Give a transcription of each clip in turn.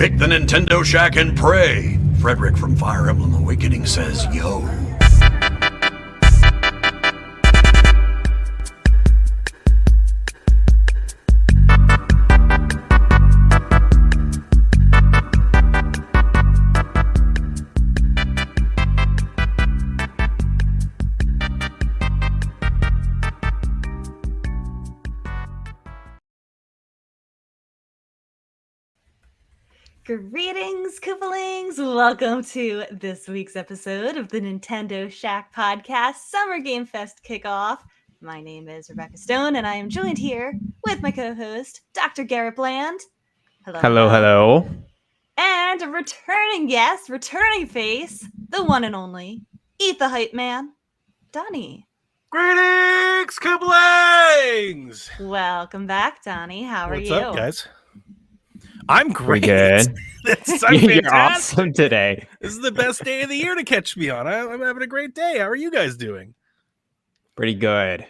Pick the Nintendo Shack and pray. Frederick from Fire Emblem Awakening says, yo. Greetings, Koopalings! Welcome to this week's episode of the Nintendo Shack Podcast Summer Game Fest Kickoff. My name is Rebecca Stone, and I am joined here with my co-host, Dr. Garret Bland. Hello. And a returning guest, returning face, the one and only, Eat the Hype Man, Donnie. Greetings, Koopalings! Welcome back, Donnie. How are you? What's up, guys? I'm great. Pretty good. I'm You're fantastic. awesome today. This is the best day of the year to catch me on. I'm having a great day. How are you guys doing? Pretty good.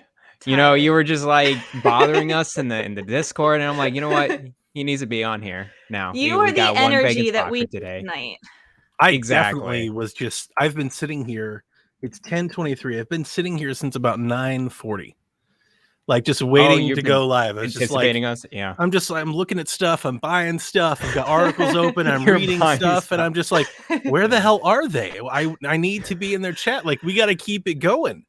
You know, you were just like bothering us in the Discord, and I'm like, you know what? He needs to be on here now. You we are the got one energy vacant that spot we for need today. tonight. I Exactly. definitely was just. I've been sitting here. It's 10:23. I've been sitting here since about 9:40. Like just waiting to go live. I was just like, Anticipating us, yeah. I'm looking at stuff. I'm buying stuff. I've got articles open. I'm You're reading buying stuff, and I'm just like, where the hell are they? I need to be in their chat. Like we got to keep it going.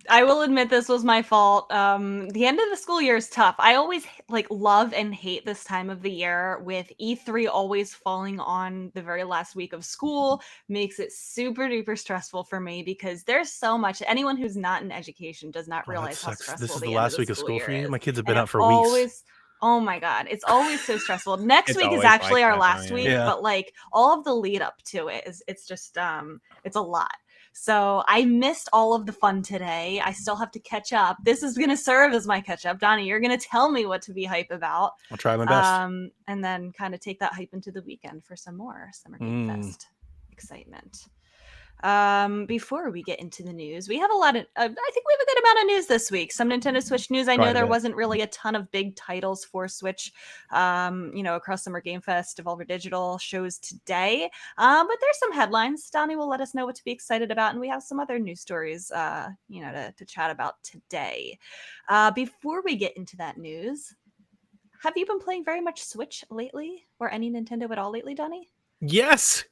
I will admit this was my fault. The end of the school year is tough. I always love and hate this time of the year with E3 always falling on the very last week of school. Makes it super duper stressful for me because there's so much. Anyone who's not in education does not realize how stressful This is the end last of week of school for you. My kids have been And out for always, weeks. Oh my god, it's always so stressful. Next It's week is always actually like our that, last though, week, yeah. but like all of the lead up to it it's just it's a lot. So I missed all of the fun today. I still have to catch up. This is going to serve as my catch up. Donnie, you're going to tell me what to be hype about. I'll try my best. And then kind of take that hype into the weekend for some more Summer Game Fest excitement. Before we get into the news, we have a lot of, I think we have a good amount of news this week. Some Nintendo Switch news. I know there wasn't really a ton of big titles for Switch, across Summer Game Fest, Devolver Digital shows today. But there's some headlines. Donnie will let us know what to be excited about. And we have some other news stories, to chat about today. Before we get into that news, have you been playing very much Switch lately or any Nintendo at all lately, Donnie? Yes.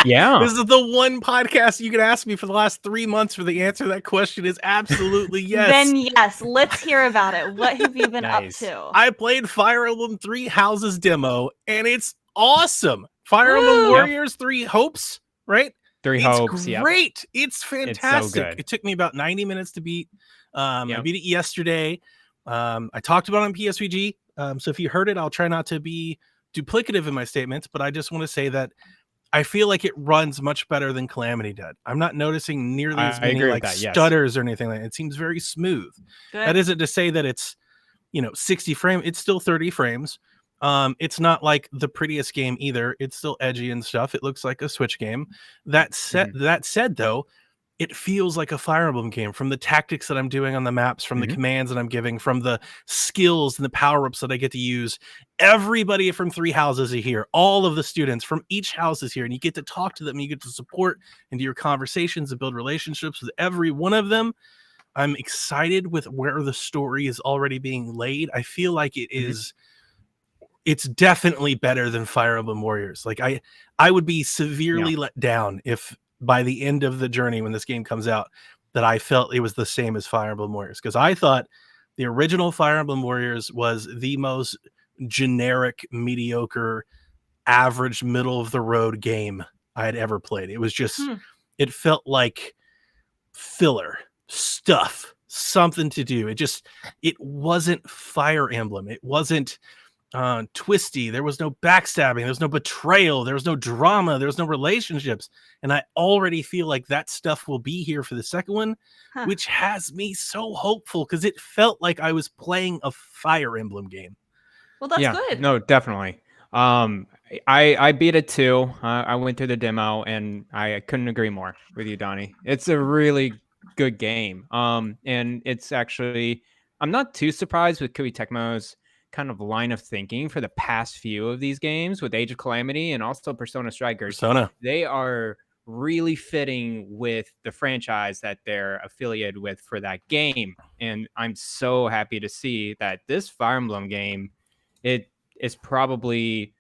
Yeah. This is the one podcast you can ask me for the last 3 months for the answer to that question is absolutely yes. Then yes, let's hear about it. What have you been Nice. up to? I played Fire Emblem 3 Houses demo, and it's awesome. Fire Emblem Warriors 3 Hopes, right? Three Hopes, It's great. It's fantastic. good. It took me about 90 minutes to beat. I beat it yesterday. I talked about it on PSVG. So if you heard it, I'll try not to be duplicative in my statements, but I just want to say that I feel like it runs much better than Calamity did. I'm not noticing nearly as many stutters or anything like that. It seems very smooth. Good. That isn't to say that it's 60 frames. It's still 30 frames. It's not like the prettiest game either. It's still edgy and stuff. It looks like a Switch game. That said though, it feels like a Fire Emblem game from the tactics that I'm doing on the maps, from the commands that I'm giving, from the skills and the power-ups that I get to use. Everybody from 3 houses are here. All of the students from each house is here, and you get to talk to them, and you get to support and do your conversations and build relationships with every one of them. I'm excited with where the story is already being laid. I feel like it is. It's definitely better than Fire Emblem Warriors. Like I would be severely let down if by the end of the journey when this game comes out that I felt it was the same as Fire Emblem Warriors, because I thought the original Fire Emblem Warriors was the most generic, mediocre, average, middle of the road game I had ever played. It was just it felt like filler stuff, something to do. It wasn't Fire Emblem. It wasn't twisty. There was no backstabbing. There was no betrayal. There was no drama. There was no relationships. And I already feel like that stuff will be here for the second one, which has me so hopeful because it felt like I was playing a Fire Emblem game. Well, that's good. No, definitely. I beat it too. I went through the demo and I couldn't agree more with you, Donnie. It's a really good game. And it's actually, I'm not too surprised with Koei Tecmo's kind of line of thinking for the past few of these games with Age of Calamity and also Persona Strikers. Persona. They are really fitting with the franchise that they're affiliated with for that game. And I'm so happy to see that this Fire Emblem game, it is probably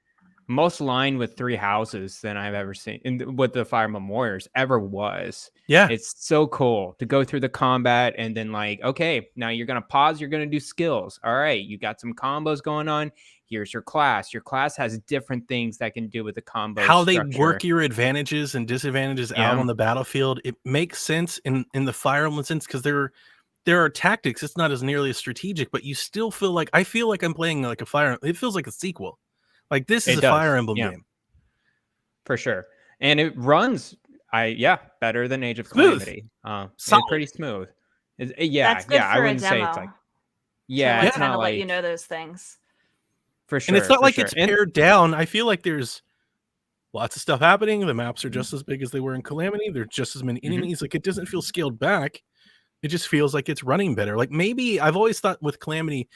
most aligned with Three Houses than I've ever seen, and what the Fire Emblem Warriors ever was. Yeah. It's so cool to go through the combat and then like, okay, now you're going to pause. You're going to do skills. All right. You got some combos going on. Here's your class. Your class has different things that can do with the combo. How structure. they work your advantages and disadvantages out on the battlefield. It makes sense in the Fire Emblem sense because there are tactics. It's not as nearly as strategic, but you still feel like I feel like I'm playing like a Fire. It feels like a sequel. Like this is a Fire Emblem game. For sure. And it runs better than Age of Calamity. It's pretty smooth. That's good for I wouldn't say it's like it's kind not of like let you know those things. For sure. And it's not like it's pared down. I feel like there's lots of stuff happening. The maps are just as big as they were in Calamity. There's just as many enemies. Like it doesn't feel scaled back. It just feels like it's running better. Like maybe I've always thought with Calamity,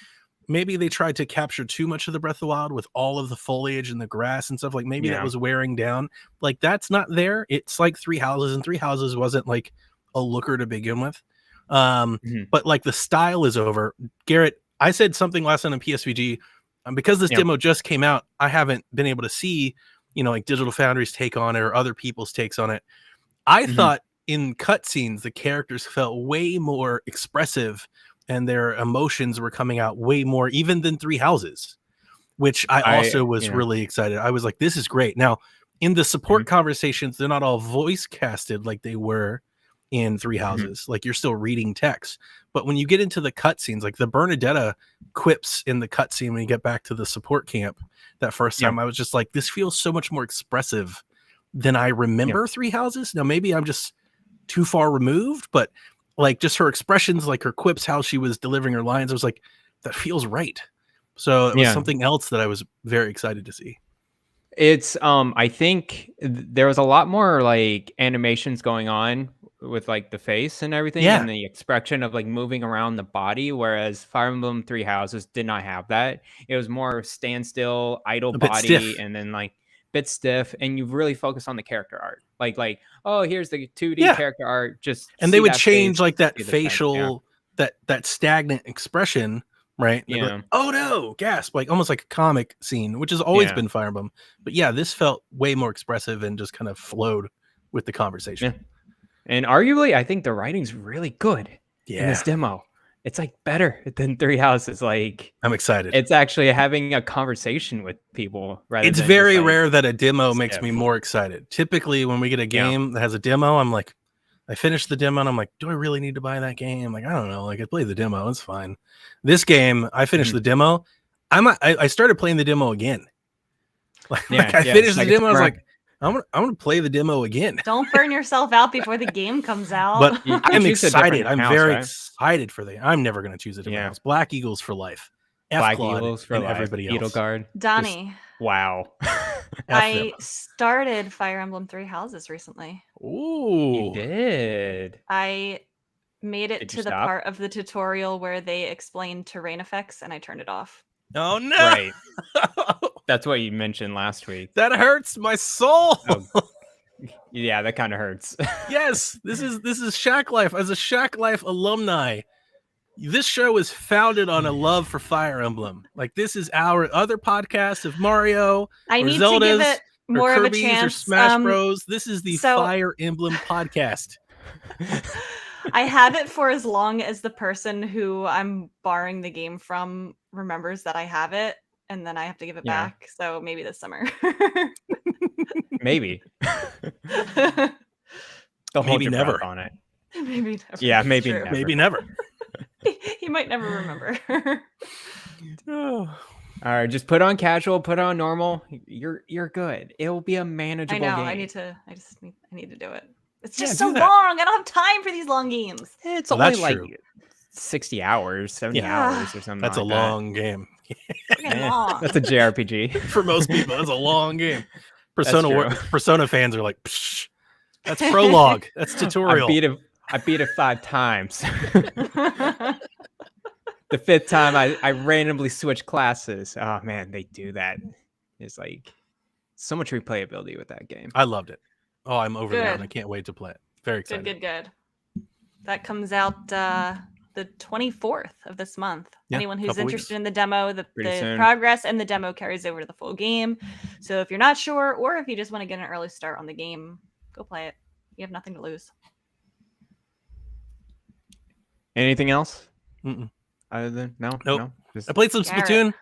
maybe they tried to capture too much of the Breath of the Wild with all of the foliage and the grass and stuff. Like maybe that was wearing down. Like that's not there. It's like Three Houses, and Three Houses wasn't like a looker to begin with. But like the style is over. Garrett, I said something last night on PSVG. Because this demo just came out, I haven't been able to see, like Digital Foundry's take on it or other people's takes on it. I thought in cutscenes, the characters felt way more expressive and their emotions were coming out way more even than Three Houses, which I also was really excited. I was like, this is great. Now, in the support conversations, they're not all voice casted like they were in Three Houses. Like you're still reading text. But when you get into the cutscenes, like the Bernadetta quips in the cutscene when you get back to the support camp that first time, I was just like, this feels so much more expressive than I remember Three Houses. Now, maybe I'm just too far removed, but like just her expressions, like her quips, how she was delivering her lines, I was like, that feels right. So it was something else that I was very excited to see. It's I think there was a lot more like animations going on with like the face and everything and the expression of like moving around the body, whereas Fire Emblem Three Houses did not have that. It was more standstill, idle body, and then like bit stiff, and you really focus on the character art. Like oh, here's the 2D character art, and they would change like that facial that stagnant expression, right? Like, oh no, gasp, like almost like a comic scene, which has always been Fire Emblem. But this felt way more expressive and just kind of flowed with the conversation. And arguably, I think the writing's really good in this demo. It's like better than Three Houses. Like I'm excited. It's actually having a conversation with people. It's very rare that a demo makes me more excited. Typically, when we get a game that has a demo, I'm like, I finished the demo and I'm like, do I really need to buy that game? Like, I don't know. Like I played the demo. It's fine. This game, I finished the demo. I started playing the demo again. Like I finished the demo. I was like, I'm gonna play the demo again. Don't burn yourself out before the game comes out. But I'm excited. I'm very excited for I'm never gonna choose a different house. Black Eagles for life. Black Eagles for life. Everybody else. Beetle Guard. Donnie. Wow. I started Fire Emblem Three Houses recently. Ooh. You did. I made it to the part of the tutorial where they explained terrain effects, and I turned it off. Oh no! Right. That's what you mentioned last week. That hurts my soul. Yeah, that kind of hurts. Yes, this is Shack Life. As a Shack Life alumni, this show is founded on a love for Fire Emblem. Like this is our other podcast of Mario. I need to give it more of a chance. Or Smash Bros. This is the Fire Emblem podcast. I have it for as long as the person who I'm borrowing the game from remembers that I have it, and then I have to give it back. So maybe this summer. Maybe. Maybe never on it. Maybe never. Yeah, maybe never. Maybe never. He might never remember. All right, just put on casual, put on normal. You're good. It will be a manageable game. I need to do it. It's just so long. I don't have time for these long games. It's only like 60 hours, 70 hours or something. That's like a long game. Long. That's a JRPG. For most people, that's a long game. Persona fans are like, psh, that's prologue. That's tutorial. I beat it 5 times. the fifth time I randomly switch classes. Oh man, they do that. It's like so much replayability with that game. I loved it. Oh, I'm over the moon. Good. I can't wait to play it. Very excited. Good. That comes out the 24th of this month. Yeah, Anyone who's couple interested weeks. in the demo, the soon. progress and the demo carries over to the full game. So if you're not sure, or if you just want to get an early start on the game, go play it. You have nothing to lose. Anything else? Mm-mm. Other than no? Nope. No? Just... I played some Garret. Splatoon.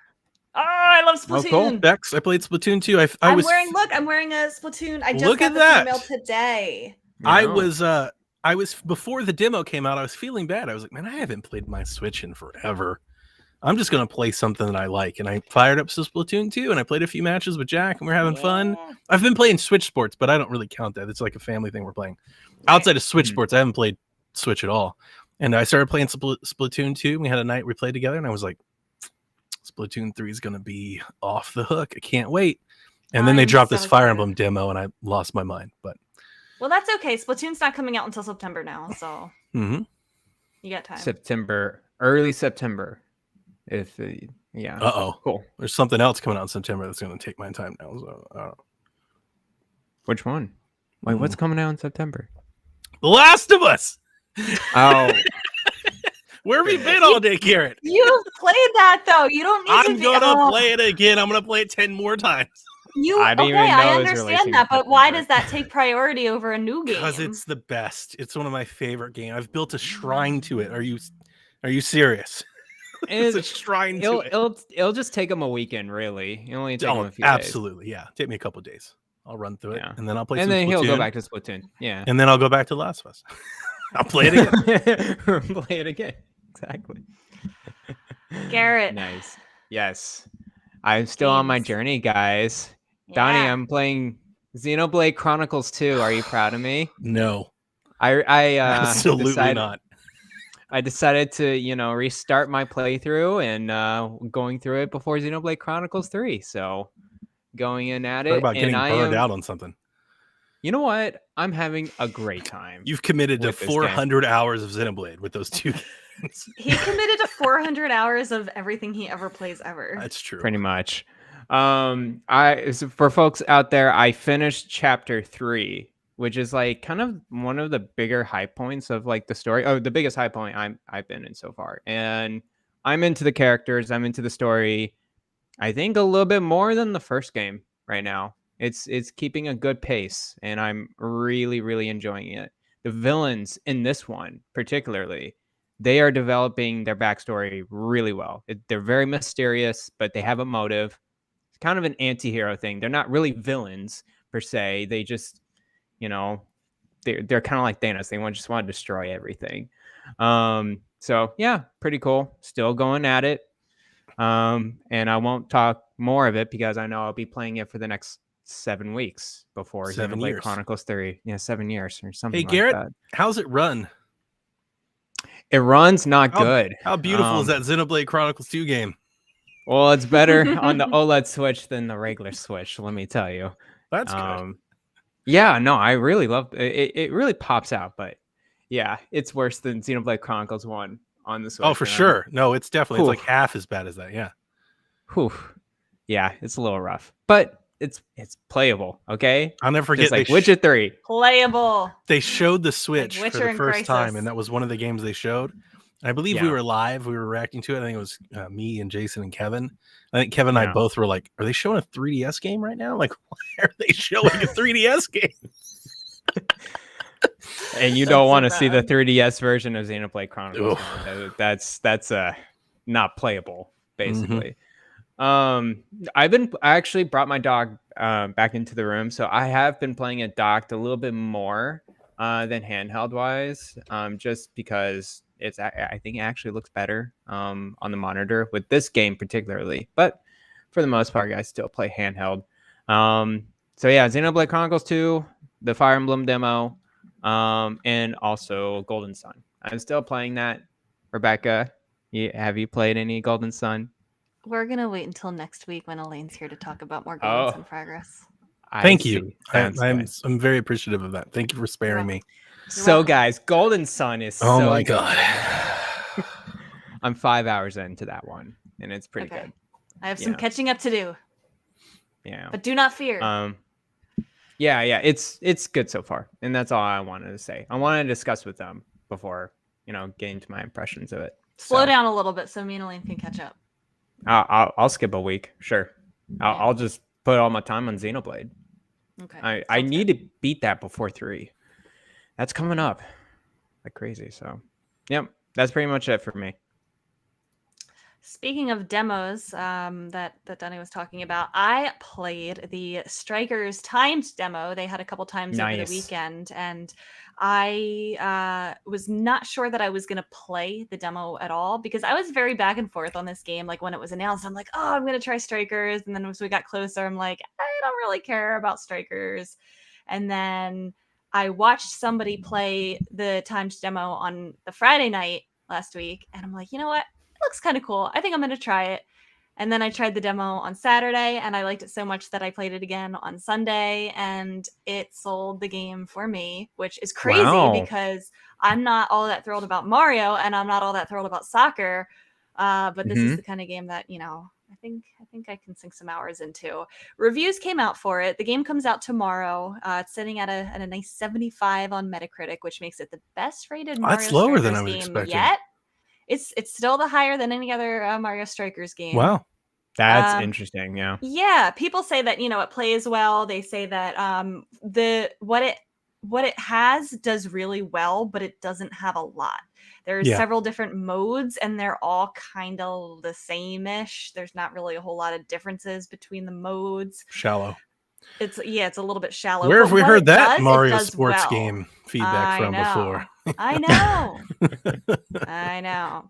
Oh, I love Oh, Splatoon. cool. Bex, I played Splatoon 2. I'm wearing a Splatoon. I just Look got at the that. email today. I No. was before the demo came out, I was feeling bad. I was like, man, I haven't played my Switch in forever. I'm just gonna play something that I like. And I fired up some Splatoon 2 and I played a few matches with Jack and we're having fun. Yeah. I've been playing Switch Sports, but I don't really count that. It's like a family thing we're playing. Right. Outside of Switch Sports, I haven't played Switch at all. And I started playing Splatoon 2. We had a night we played together, and I was like, Splatoon 3 is going to be off the hook. I can't wait. And then they I'm dropped so this Fire excited. Emblem demo, and I lost my mind. But Well, that's okay. Splatoon's not coming out until September now, so mhm. you got time. early September. If yeah. Uh-oh. Cool. There's something else coming out in September that's going to take my time now. So, Which one? Wait, what's coming out in September? The Last of Us. Oh, Where have you been all day, Garret? You've played that though. You don't need I'm to gonna play it again. I'm gonna play it 10 more times. I didn't even know I it was releasing understand in that, but why September. does that take priority over a new game? Because it's the best. It's one of my favorite games. I've built a shrine to it. Are you serious? It's a shrine to it. It'll just take them a weekend, really. It only take him a few days. Absolutely, yeah. Take me a couple days. I'll run through it, Yeah. and then I'll play And some then he'll go Splatoon, back to Splatoon. Yeah. and then I'll go back to Last of Us. I'll play it again. Play it again. Exactly. Garret. Nice. Yes. I'm still on my Games. journey, guys. Donnie, Yeah. I'm playing Xenoblade Chronicles 2. Are you proud of me? No, I absolutely not. I decided to, restart my playthrough and going through it before Xenoblade Chronicles 3. So going in at Talk it. about getting and burned out on something. You know what? I'm having a great time. You've committed to with this 400 hours of Xenoblade with those two games. He committed to 400 hours of everything he ever plays ever. That's true. Pretty much. So for folks out there, I finished chapter 3, which is like kind of one of the bigger high points of like the story. Oh, the biggest high point I've been in so far. And I'm into the characters, I'm into the story. I think a little bit more than the first game right now. It's keeping a good pace, and I'm really, really enjoying it. The villains in this one, particularly, they are developing their backstory really well. They're very mysterious, but they have a motive. It's kind of an anti-hero thing. They're not really villains per se. They just, they're kind of like Thanos. They just want to destroy everything. So yeah, pretty cool. Still going at it. And I won't talk more of it because I know I'll be playing it for the next 7 weeks before 7 Xenoblade years. Chronicles 3. Yeah, 7 years or something. Hey, like Garret, that. how's it run? It runs not good. How beautiful is that Xenoblade Chronicles 2 game? Well, it's better on the OLED Switch than the regular Switch. Let me tell you. That's good. Yeah, no, I really love it. It really pops out, but yeah, it's worse than Xenoblade Chronicles 1 on the Switch. Oh, for sure. No, it's definitely it's like half as bad as that. Yeah. Whew. Yeah, it's a little rough, but it's playable. Okay, I'll never forget. Just like Witcher 3. Playable. They showed the Switch Like for Witcher the in first time, Crisis. and that was one of the games they showed. And I believe we Yeah. were live. We were reacting to it. I think it was me and Jason and Kevin. I think Kevin and Yeah. I both were like, "Are they showing a 3DS game right now? Like, why are they showing a 3DS game?" And you That's don't so want to see the bad. 3DS version of Xenoblade Chronicles. Oof. That's not playable, basically. I actually brought my dog back into the room, so I have been playing it docked a little bit more than handheld wise, just because I think it actually looks better on the monitor with this game particularly. But for the most part, I still play handheld. So yeah, Xenoblade Chronicles 2, the Fire Emblem demo, and also Golden Sun. I'm still playing that. Rebecca, have you played any Golden Sun? We're gonna wait until next week when Elaine's here to talk about more Golden Sun progress. Thank I you. see. Sounds good. I'm very appreciative of that. Thank you for sparing me. You're So welcome. guys, Golden Sun is Oh so my good. god. I'm 5 hours into that one, and it's pretty Okay. good. I have some catching up to do. Yeah. But do not fear. Yeah, it's good so far, and that's all I wanted to say. I wanted to discuss with them before, getting to my impressions of it. Slow down a little bit so me and Elaine can catch up. I'll skip a week, sure. I'll just put all my time on Xenoblade. Okay. I need to beat that before 3. That's coming up like crazy. So, yep, that's pretty much it for me. Speaking of demos that Donnie was talking about, I played the Strikers timed demo. They had a couple times over the weekend, and I was not sure that I was going to play the demo at all because I was very back and forth on this game. Like when it was announced, I'm like, oh, I'm going to try Strikers. And then as we got closer, I'm like, I don't really care about Strikers. And then I watched somebody play the timed demo on the Friday night last week, and I'm like, you know what? Looks kind of cool. I think I'm going to try it. And then I tried the demo on Saturday, and I liked it so much that I played it again on Sunday, and it sold the game for me, which is crazy because I'm not all that thrilled about Mario, and I'm not all that thrilled about soccer. But this is the kind of game that, I think I can sink some hours into. Reviews came out for it. The game comes out tomorrow. It's sitting at a nice 75 on Metacritic, which makes it the best rated Mario that's lower Strikers than I was game expecting. yet. It's still the higher than any other Mario Strikers game. Wow. That's interesting. Yeah. Yeah. People say that, it plays well. They say that what it has does really well, but it doesn't have a lot. There's several different modes, and they're all kind of the same-ish. There's not really a whole lot of differences between the modes. Shallow. It's a little bit shallow. Where have we heard that Mario sports game feedback from before? I know.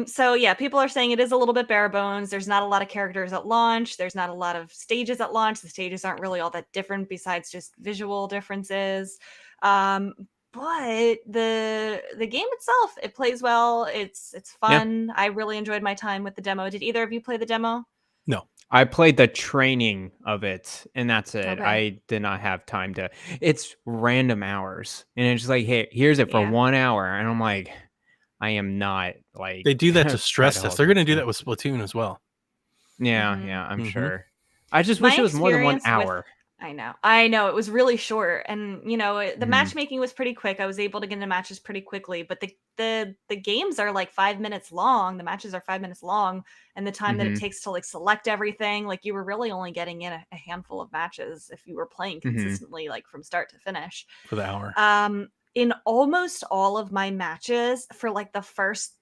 So yeah, people are saying it is a little bit bare bones. There's not a lot of characters at launch. There's not a lot of stages at launch. The stages aren't really all that different besides just visual differences. But the game itself, it plays well. It's fun. Yeah. I really enjoyed my time with the demo. Did either of you play the demo? No. I played the training of it, and that's it. Okay. I did not have time to. It's random hours, and it's just like, hey, here's it for 1 hour, and I'm like, I am not like. They do that to stress test. They're going to do that with Splatoon as well. Yeah, I'm sure. I just wish it was more than 1 hour. I know it was really short, and the matchmaking was pretty quick. I was able to get into matches pretty quickly, but the games are like 5 minutes long. The matches are 5 minutes long, and the time that it takes to like select everything, like you were really only getting in a handful of matches if you were playing consistently, like from start to finish for the hour. In almost all of my matches, for like the first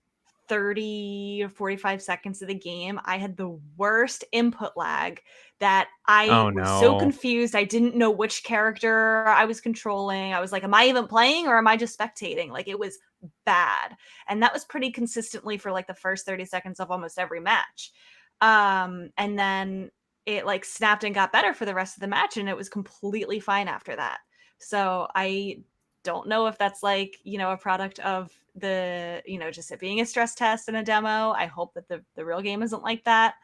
30 or 45 seconds of the game, I had the worst input lag that I was so confused. I didn't know which character I was controlling. I was like, am I even playing or am I just spectating? Like, it was bad. And that was pretty consistently for like the first 30 seconds of almost every match. And then it like snapped and got better for the rest of the match, and it was completely fine after that. So I don't know if that's like, a product of the, just it being a stress test and a demo. I hope that the real game isn't like that.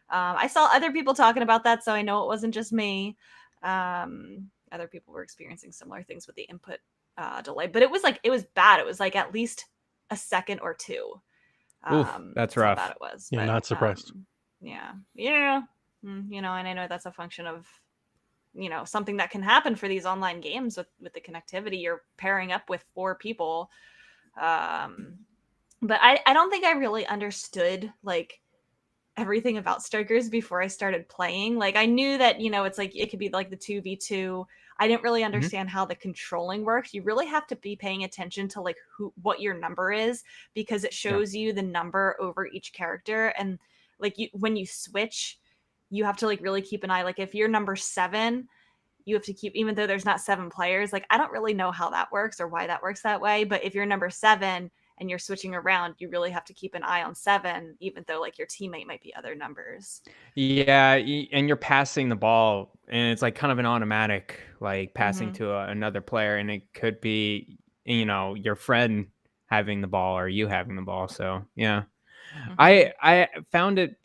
I saw other people talking about that, so I know it wasn't just me. Other people were experiencing similar things with the input delay, but it was bad. It was like at least a second or two. Oof, that's rough. How bad it was. Yeah, not surprised. Yeah. And I know that's a function of, something that can happen for these online games with the connectivity. You're pairing up with 4 people. But I don't think I really understood like everything about Strikers before I started playing. Like I knew that, it's like, it could be like the 2v2. I didn't really understand how the controlling works. You really have to be paying attention to like what your number is, because it shows you the number over each character. And like when you switch, you have to like really keep an eye. Like if you're number 7, you have to keep, even though there's not 7 players, like I don't really know how that works or why that works that way. But if you're number 7 and you're switching around, you really have to keep an eye on 7, even though like your teammate might be other numbers. Yeah. And you're passing the ball, and it's like kind of an automatic, like passing to another player. And it could be, your friend having the ball or you having the ball. So yeah. I found it,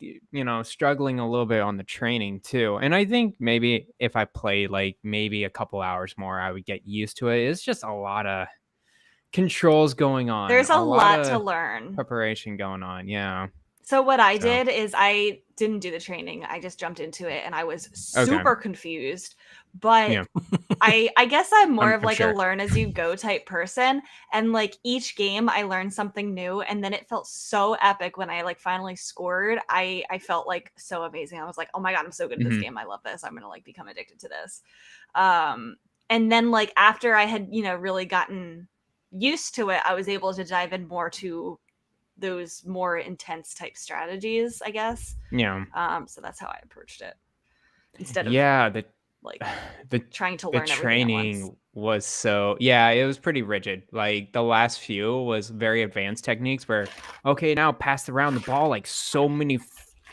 struggling a little bit on the training too. And I think maybe if I played like maybe a couple hours more, I would get used to it. It's just a lot of, controls going on. There's a lot of to learn. Preparation going on. Yeah. So what I did is I didn't do the training. I just jumped into it and I was super confused. But I guess I'm more of like a learn as you go type person. And like each game I learned something new. And then it felt so epic when I like finally scored. I felt like so amazing. I was like, oh my God, I'm so good at this game. I love this. I'm going to like become addicted to this. And then like after I had, really gotten used to it, I was able to dive in more to those more intense type strategies, I guess. Yeah. So that's how I approached it. Instead of the trying to learn the training was it was pretty rigid. Like the last few was very advanced techniques where now pass around the ball like so many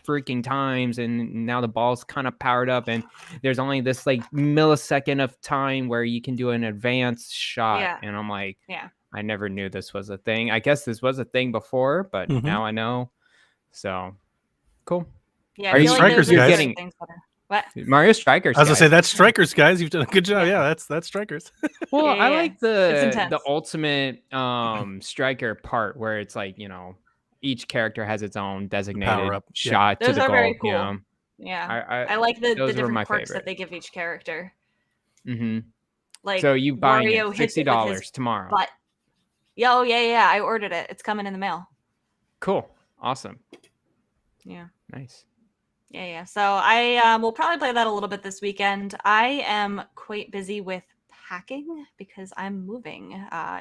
freaking times, and now the ball's kind of powered up, and there's only this like millisecond of time where you can do an advanced shot. And I'm like, I never knew this was a thing. I guess this was a thing before, but now I know. So cool. Yeah, are you Strikers guys? What? Mario Strikers. I was gonna say that's Strikers, guys. You've done a good job. Yeah, that's Strikers. Well, I like the ultimate striker part where it's like, each character has its own designated shot to the goal. Those are very cool. Yeah, I like the different quirks that they give each character. Like, so you buying Mario it $60 tomorrow? But yeah, I ordered it. It's coming in the mail. Cool, awesome. Yeah, nice. Yeah. So I will probably play that a little bit this weekend. I am quite busy with packing because I'm moving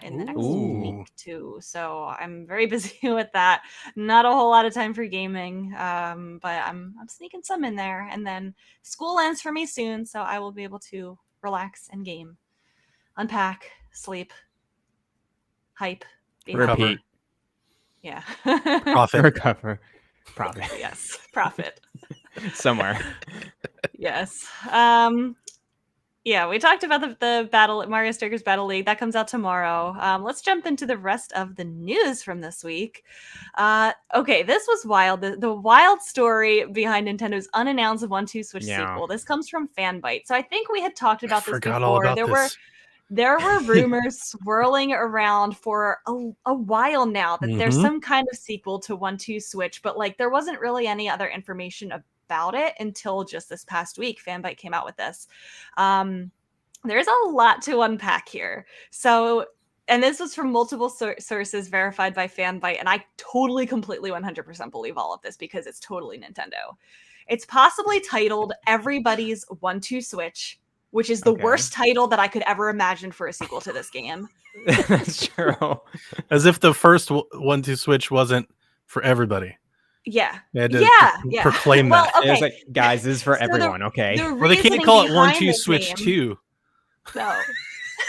in the next week too. So I'm very busy with that. Not a whole lot of time for gaming, but I'm sneaking some in there. And then school ends for me soon, so I will be able to relax and game, unpack, sleep, hype, repeat. Yeah. Profit. Recover. Profit. Yes. Profit. Somewhere. Yes. Yeah, we talked about the battle, Mario Strikers Battle League. That comes out tomorrow. Let's jump into the rest of the news from this week. Okay, this was wild. The wild story behind Nintendo's unannounced 1-2 Switch sequel. This comes from Fanbyte. So I think we had talked about this before. All about There were rumors swirling around for a while now that there's some kind of sequel to 1-2 Switch, but like there wasn't really any other information about it until just this past week. Fanbyte came out with this. There's a lot to unpack here. So, and this was from multiple sources verified by Fanbyte, and I totally, completely, 100% believe all of this because it's totally Nintendo. It's possibly titled Everybody's 1-2 Switch, which is the worst title that I could ever imagine for a sequel to this game. That's true. As if the first 1-2 Switch wasn't for everybody. Yeah. Proclaim that. Okay. It was like, guys, this is for everyone, okay? Well, they can't call it 1-2 Switch 2. No.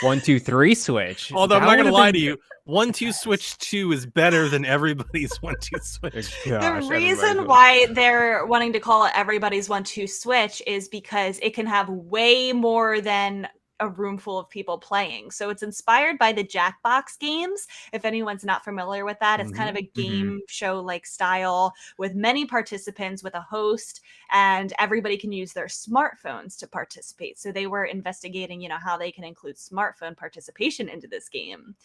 1-2-3 Switch. Although I'm not going to lie to you, 1-2 Switch 2 is better than everybody's 1-2 Switch. The reason why they're wanting to call it Everybody's 1-2 Switch is because it can have way more than a room full of people playing. So it's inspired by the Jackbox games. If anyone's not familiar with that, it's kind of a game show like style with many participants with a host, and everybody can use their smartphones to participate. So they were investigating, how they can include smartphone participation into this game.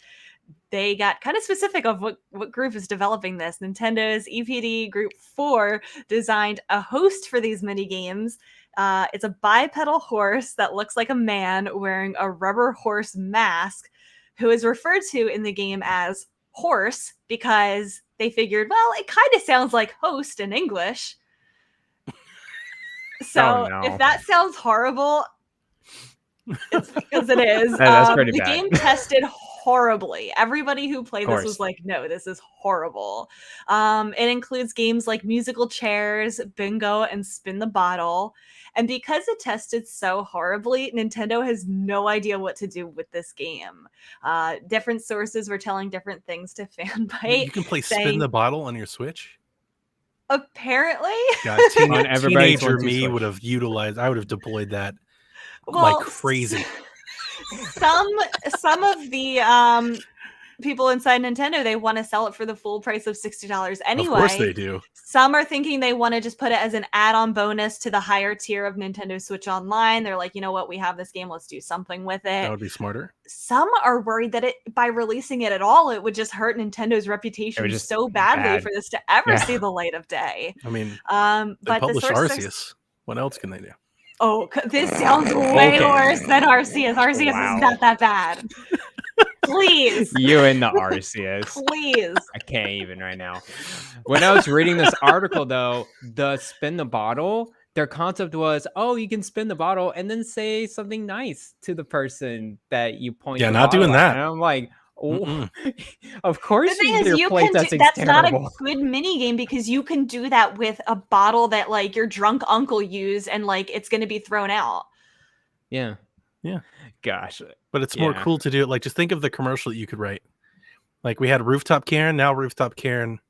They got kind of specific of what group is developing this. Nintendo's EPD Group 4 designed a host for these mini games. It's a bipedal horse that looks like a man wearing a rubber horse mask, who is referred to in the game as Horse because they figured, well, it kind of sounds like host in English. So if that sounds horrible, it's because it is. That's pretty bad. The game tested horribly. Everybody who played this was like, no, this is horrible. It includes games like musical chairs, bingo, and spin the bottle. And because it tested so horribly, Nintendo has no idea what to do with this game. Different sources were telling different things to Fanbyte. You can play spin the bottle on your Switch? Apparently. God, teenager me would have utilized, I would have deployed that like crazy. Some of the people inside Nintendo, they want to sell it for the full price of $60 anyway. Of course they do. Some are thinking they want to just put it as an add-on bonus to the higher tier of Nintendo Switch Online. They're like, you know what, we have this game, let's do something with it. That would be smarter. Some are worried that by releasing it at all, it would just hurt Nintendo's reputation so badly for this to ever see the light of day. I mean, they but publish Arceus. What else can they do? Oh, this sounds way worse than Arceus. Arceus is not that bad. Please. You and the Arceus. Please. I can't even right now. When I was reading this article, though, the spin the bottle, their concept was, oh, you can spin the bottle and then say something nice to the person that you point. Yeah, not doing that. And I'm like, oh, of course. The thing is, that's not a good mini game because you can do that with a bottle that like your drunk uncle used and like it's going to be thrown out. Yeah. Yeah. Gosh. But it's more cool to do it. Like, just think of the commercial that you could write. Like, we had Rooftop Karen. Now Rooftop Karen,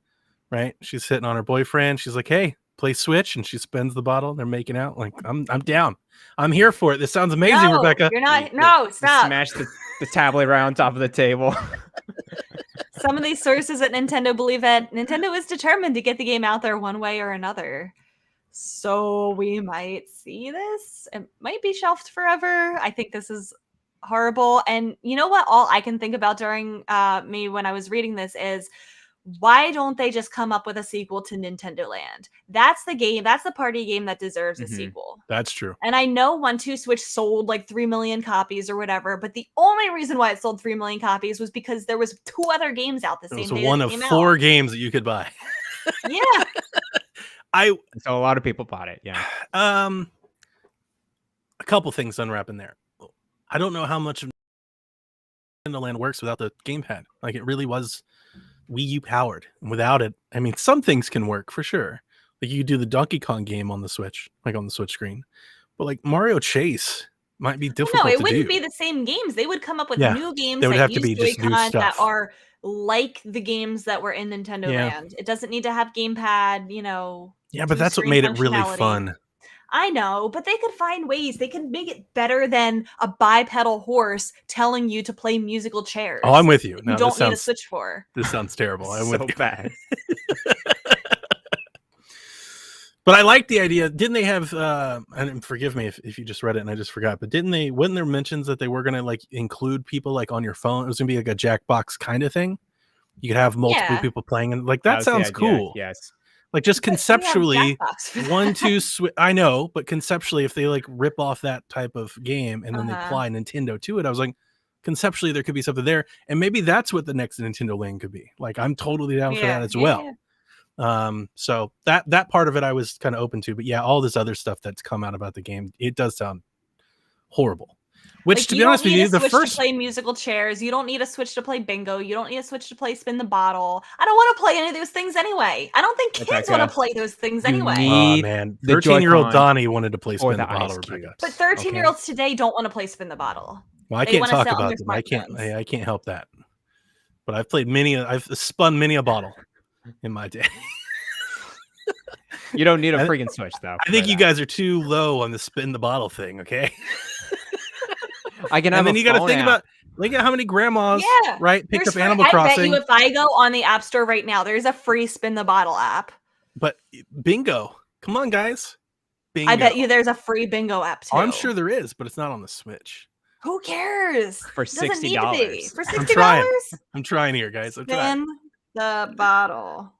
right? She's sitting on her boyfriend. She's like, hey, play Switch. And she spins the bottle. They're making out. Like, I'm down. I'm here for it. This sounds amazing, Rebecca. You're not. No, stop. Smash the tablet right on top of the table. Some of these sources at Nintendo believe that Nintendo is determined to get the game out there one way or another. So we might see this. It might be shelved forever. I think this is horrible. And you know what? All I can think about during me when I was reading this is, why don't they just come up with a sequel to Nintendo Land? That's the game. That's the party game that deserves a sequel. That's true. And I know 1-2 Switch sold like 3 million copies or whatever, but the only reason why it sold 3 million copies was because there was 2 other games out the same day. It was one of 4 games that you could buy. Yeah. So a lot of people bought it. Yeah. A couple things unwrapping there. I don't know how much of Nintendo Land works without the gamepad. Like, it really was Wii U powered. And without it, I mean, some things can work for sure. Like, you do the Donkey Kong game on the Switch, like on the Switch screen. But like Mario Chase might be difficult. No, it wouldn't be the same games. They would come up with new games that that use Joy-Con that are like the games that were in Nintendo Land. It doesn't need to have gamepad, you know. Yeah, but that's what made it really fun. I know, but they could find ways. They can make it better than a bipedal horse telling you to play musical chairs. Oh, I'm with you. No, you don't need a Switch for. This sounds terrible. I'm so with you. Bad. But I like the idea. Didn't they have? And forgive me if you just read it and I just forgot. But wasn't there mentions that they were going to like include people like on your phone? It was going to be like a Jackbox kind of thing. You could have multiple people playing, and like that sounds cool. Yes. Like, just conceptually, 1-2 Switch. I know, but conceptually, if they like rip off that type of game and then they apply Nintendo to it, I was like, conceptually, there could be something there, and maybe that's what the next Nintendo Land could be. Like, I'm totally down for that as well. So that part of it I was kind of open to, but yeah, all this other stuff that's come out about the game, it does sound horrible. Which, like, to be honest with you, the first to play musical chairs, you don't need a Switch to play bingo. You don't need a Switch to play spin the bottle. I don't want to play any of those things anyway. I don't think kids want to play those things anyway. Oh man, 13-year-old Donnie wanted to play spin the bottle. But 13-year-olds today don't want to play spin the bottle. Well, I can't talk about them. I can't help that. But I've played I've spun many a bottle in my day. You don't need a freaking Switch, though. I think you guys are too low on the spin the bottle thing. Okay. I can have. And then you got to think about, look at how many grandmas, right, picked up Animal Crossing. I bet you if I go on the App Store right now, there's a free spin the bottle app. But bingo, come on, guys. Bingo. I bet you there's a free bingo app too. I'm sure there is, but it's not on the Switch. Who cares? For $60. For $60. I'm trying here, guys. Spin the bottle.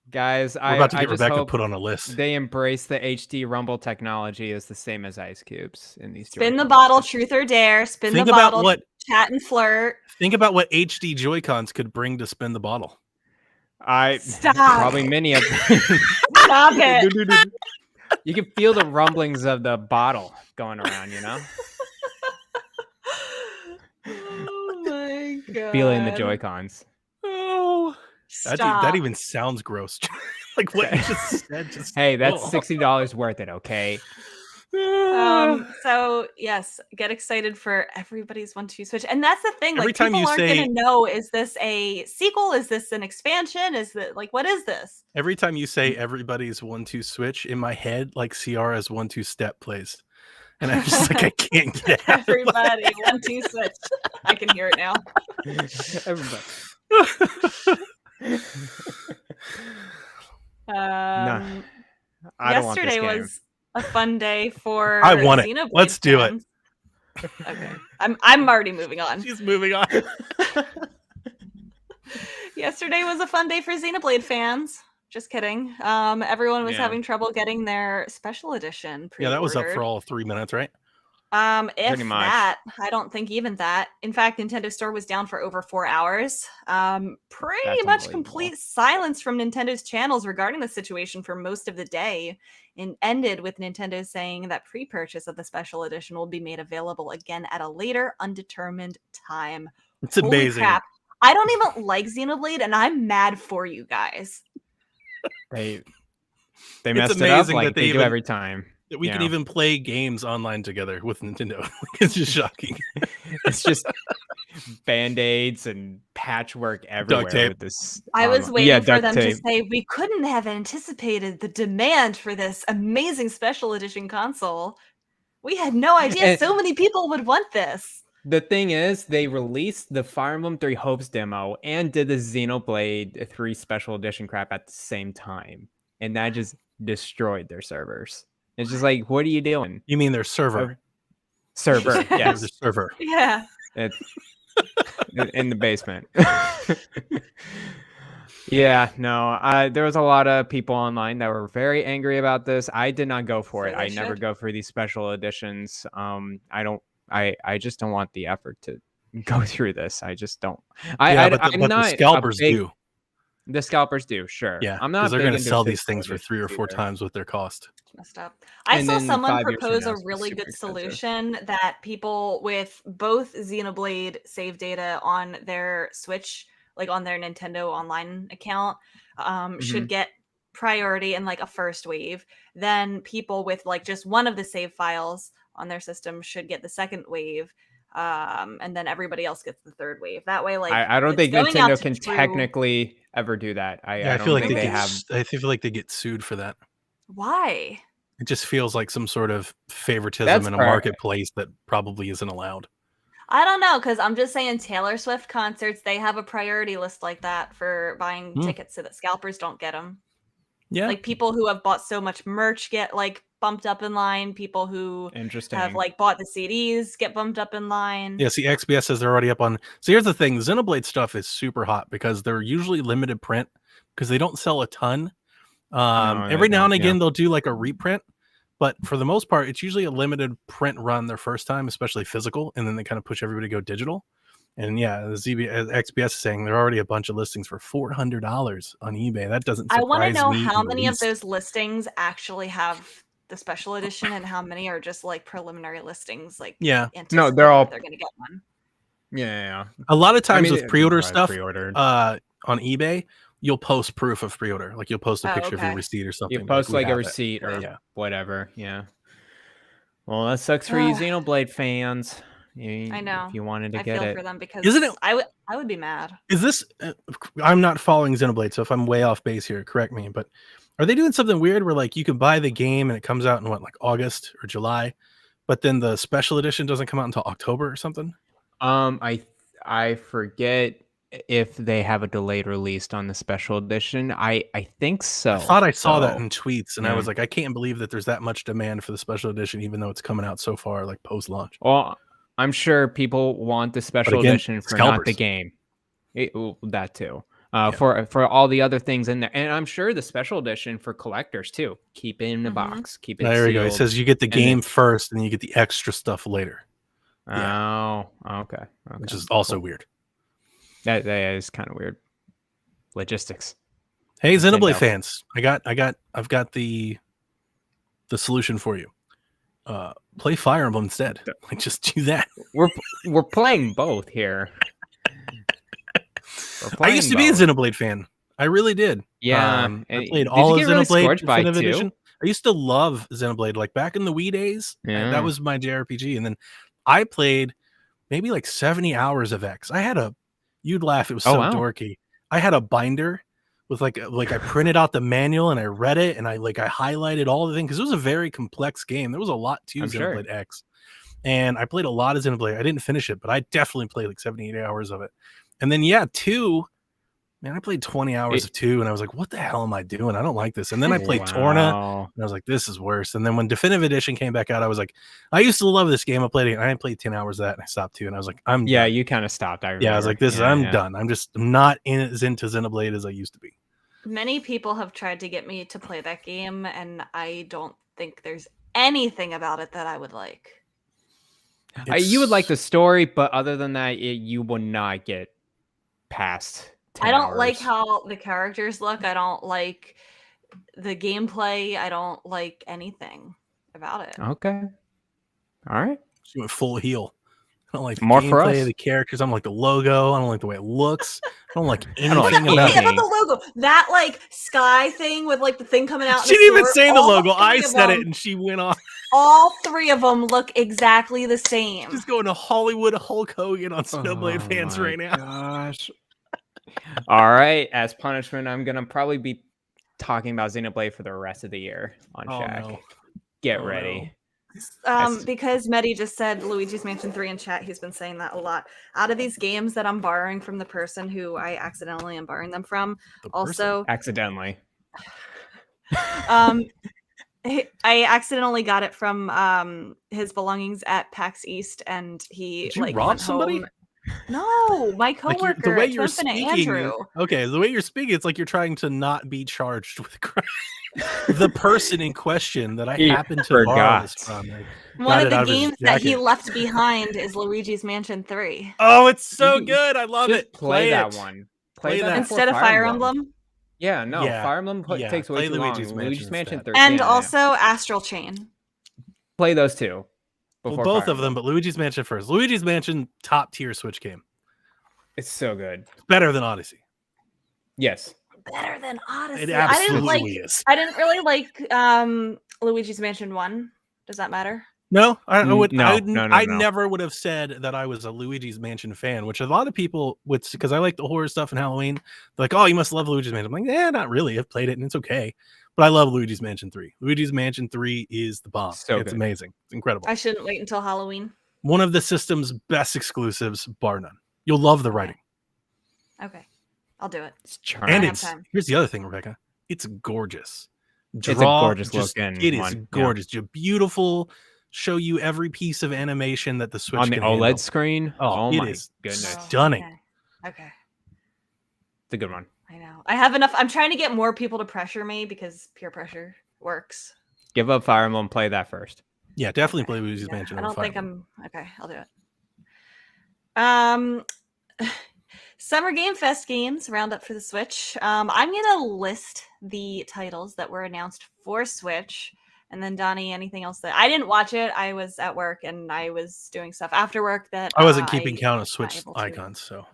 Guys, we're about to get just Rebecca put on a list. They embrace the HD Rumble technology is the same as ice cubes in these. Spin the bottle, truth or dare. Spin the bottle, chat and flirt. Think about what HD Joy-Cons could bring to spin the bottle. Probably many of them. Stop it. You can feel the rumblings of the bottle going around, you know? Oh my god. Feeling the Joy-Cons. Oh. That even sounds gross. Like what you just said. Hey, that's $60 worth it, okay? So yes, get excited for everybody's 1-2 Switch, and that's the thing. Every like time people aren't going to know: is this a sequel? Is this an expansion? Is that like what is this? Every time you say everybody's 1-2 Switch, in my head, like Ciara's 1-2 Step plays, and I'm just like I can't get it. Everybody 1-2 Switch. I can hear it now. Everybody. No, I don't want this Yesterday game. was a fun day for I want it. Xenoblade Let's do it. fans. Okay, I'm already moving on. She's moving on. Yesterday was a fun day for Xenoblade fans. Just kidding. Everyone was having trouble getting their special edition pre-ordered. Yeah, that was up for all 3 minutes, right? If Pretty much. that, I don't think even that. In fact, Nintendo Store was down for over 4 hours. Pretty That's much unbelievable. complete silence from Nintendo's channels regarding the situation for most of the day, and ended with Nintendo saying that pre-purchase of the special edition will be made available again at a later, undetermined time. It's Holy amazing. crap. I don't even like Xenoblade, and I'm mad for you guys. They messed it up amazing like that they they do even- every time. That we can Yeah. even play games online together with Nintendo. It's just shocking. It's just band-aids and patchwork everywhere tape. with this. I was online- waiting for duct them to tape. say we couldn't have anticipated the demand for this amazing special edition console. We had no idea And- so many people would want this. The thing is, they released the Fire Emblem 3 Hopes demo and did the Xenoblade 3 special edition crap at the same time. And that just destroyed their servers. It's just like, what are you doing? You mean their server? Server, Yeah. yes. The server. Yeah. It's in the basement. Yeah, no, there was a lot of people online that were very angry about this. I did not go for So it. they I never should. go for these special editions. I just don't want the effort to go through this. I just don't. But the I'm not a scalpers big- do. The scalpers do, sure. Yeah, I'm because not. they're going going to to sell these things for 3 or 4 either. times what their cost. It's messed up. I And saw then someone 5 years from propose now, a it's gonna be really super good expensive. solution that people with both Xenoblade save data on their Switch, like on their Nintendo Online account, should get priority in like a first wave. Then people with like just one of the save files on their system should get the second wave. And then everybody else gets the third wave. That way, like I don't it's think going out Nintendo to can true- technically ever do that. Yeah, I I don't feel like think they they get. have. I feel like they get sued for that. Why? It just feels like some sort of favoritism That's in a fair. marketplace that probably isn't allowed. I don't know, because I'm just saying Taylor Swift concerts, they have a priority list like that for buying tickets so that scalpers don't get them. Yeah, Like people who have bought so much merch get like bumped up in line. People who Interesting. have like bought the CDs get bumped up in line. yeah. See, XBS says they're already up on. So here's the thing: Xenoblade stuff is super hot because they're usually limited print because they don't sell a ton. No, Every they now and don't, yeah. again they'll do like a reprint, but for the most part, it's usually a limited print run their first time, especially physical, and then they kind of push everybody to go digital. And yeah, XBS is saying there are already a bunch of listings for $400 on eBay. That doesn't I surprise want to know me how in the many of least. those listings actually have the special edition and how many are just like preliminary listings. Like Yeah, No, they're all- they're gonna get one. Yeah. a lot of times mean, with pre-order stuff pre-ordered. on eBay, you'll post proof of pre-order. Like you'll post a Oh, picture of your okay. receipt or something. You post we like a have it. receipt or Yeah. whatever. Yeah. Well, that sucks for you Xenoblade fans. I know. If you wanted to I get feel it. for them because Isn't it- I would be mad. Is this? I'm not following Xenoblade, so if I'm way off base here, correct me. But are they doing something weird where like you can buy the game and it comes out in what, like August or July, but then the special edition doesn't come out until October or something? I forget if they have a delayed release on the special edition. I think so. I thought I saw that so- in tweets, and I was like, I can't believe that there's that much demand for the special edition, even though it's coming out so far, like post-launch. Well, I'm sure people want the special again, edition for not the scalpers. game. That too. For all the other things in there, and I'm sure the special edition for collectors too. Keep it in the box. Keep it. There we go. It sealed. says you get the And game then- first, and then you get the extra stuff later, Oh, okay. which is also weird. That is kind of weird. Logistics. Hey, Nintendo. Xenoblade fans, I've got the solution for you. Play Fire Emblem instead. Like, just do that. We're playing both here. I used to be a Xenoblade fan. I really did. Yeah, I and played did all you of get really Xenoblade scorched by Definitive two? Edition. I used to love Xenoblade, like back in the Wii days. Yeah. That was my JRPG, and then I played maybe like 70 hours of X. I had you'd laugh. It was Oh, so wow. dorky. I had a binder with like I printed out the manual and I read it and I highlighted all the things because it was a very complex game. There was a lot to I'm sure. Xenoblade X, and I played a lot of Xenoblade. I didn't finish it, but I definitely played like 78 hours of it. And then 2 Man, I played 20 hours of 2, and I was like, what the hell am I doing? I don't like this. And then I played Torna, and I was like, this is worse. And then when Definitive Edition came back out, I was like, I used to love this game. I played it, and I played 10 hours of that, and I stopped too. And I was like, I'm done. you kind of stopped. I remember. Yeah, I was like, I'm done. I'm not as into Xenoblade as I used to be. Many people have tried to get me to play that game, and I don't think there's anything about it that I would like. You would like the story, but other than that, you will not get past 10 I don't hours. like how the characters look. I don't like the gameplay. I don't like anything about it. Okay. All right. She went full heel. I don't like the More for gameplay us. of the characters. I don't like the logo. I don't like the way it looks. I don't like anything don't like about Anything it. about the logo. That like sky thing with like the thing coming out. She didn't even sword, say the all logo. three I of said them- it, and she went on. All 3 of them look exactly the same. Just going to Hollywood Hulk Hogan on Snowblade fans right now. Gosh. All right. As punishment, I'm gonna probably be talking about Xenoblade for the rest of the year on Shack. No. Get Oh, ready. Because Medi just said Luigi's Mansion 3 in chat, he's been saying that a lot. Out of these games that I'm borrowing from the person who I accidentally am borrowing them from, also Accidentally. I accidentally got it from his belongings at PAX East, and he Did you like rob went somebody? home. No, my Like coworker. the way at you're Infinite speaking, Andrew. okay, the way you're speaking, it's like you're trying to not be charged with crime. The person in question that I He happen to borrow forgot. this from. I One got of it the out of his games that he jacket. left behind is Luigi's Mansion 3. Oh, it's so You- good! I love Just it. play that it. one. Play that that. before Instead of Fire Emblem. Yeah, no. Yeah, Fire Emblem takes way play too long. Luigi's Luigi's Mansion Mansion instead. 3. And also Astral Chain. play those two. Well, before both Fire of them, Emblem. but Luigi's Mansion first. Luigi's Mansion, top tier Switch game. It's so good. Better than Odyssey. Yes. Better than Odyssey. It I didn't absolutely like. is. I didn't really like Luigi's Mansion 1. Does that matter? No, I would. No, I no. never would have said that I was a Luigi's Mansion fan, which a lot of people would, because I like the horror stuff and Halloween. They're like, oh, you must love Luigi's Mansion. I'm like, yeah, not really. I've played it and it's okay, but I love Luigi's Mansion 3. Luigi's Mansion 3 is the bomb. So it's good. amazing. It's incredible. I shouldn't wait until Halloween. One of the system's best exclusives, bar none. You'll love the writing. Okay, I'll do it. It's charming. And have it's time. here's the other thing, Rebecca. It's gorgeous. It's a gorgeous looking It is one, yeah. gorgeous. Just beautiful. Show you every piece of animation that the Switch on the can OLED handle. screen. Oh, Oh it my is goodness. stunning. Okay. It's a good one. I know. I have enough. I'm trying to get more people to pressure me because peer pressure works. Give up Fire Emblem. Play that first. Yeah, definitely play Luigi's Yeah, Mansion. I over don't Fire think Emblem. I'm okay. I'll do it. Summer Game Fest games roundup for the Switch. I'm gonna list the titles that were announced for Switch, and then Donnie, anything else that I didn't watch it. I was at work and I was doing stuff after work that I wasn't keeping count of was Switch not able to. icons, so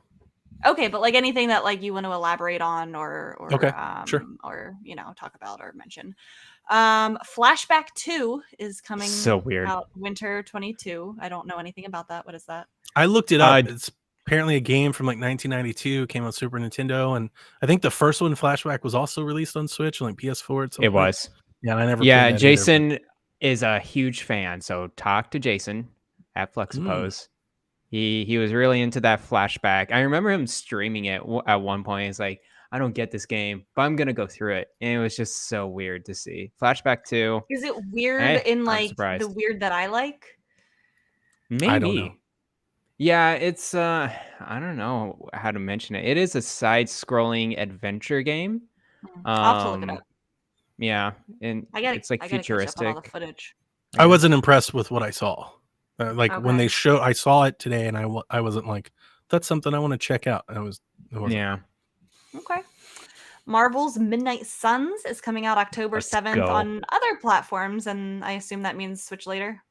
Okay, but like anything that like you want to elaborate on or Okay, sure. or talk about or mention. Flashback 2 is coming So weird. out winter 22. I don't know anything about that. What is that? I looked it up. It's apparently a game from like 1992. Came on Super Nintendo, and I think the first one, Flashback, was also released on Switch and like PS4 at some It point. was. Yeah, and I never. Yeah, played that Jason is a huge fan, so talk to Jason at Flexipose. He was really into that Flashback. I remember him streaming it at one point. He's like, I don't get this game, but I'm gonna go through it, and it was just so weird to see. Flashback 2. Is it weird Hey, in I'm like surprised. the weird that I like? Maybe. I don't know. Yeah, it's I don't know how to mention it. It is a side-scrolling adventure game. I'll have to look it up. Yeah, and I gotta, it's like I gotta catch up on futuristic. all the footage. I wasn't impressed with what I saw. Like when Okay. they showed, I saw it today, and I wasn't like, that's something I want to check out. And it wasn't. Yeah. Okay. Marvel's Midnight Suns is coming out October Let's 7th go. on other platforms, and I assume that means Switch later.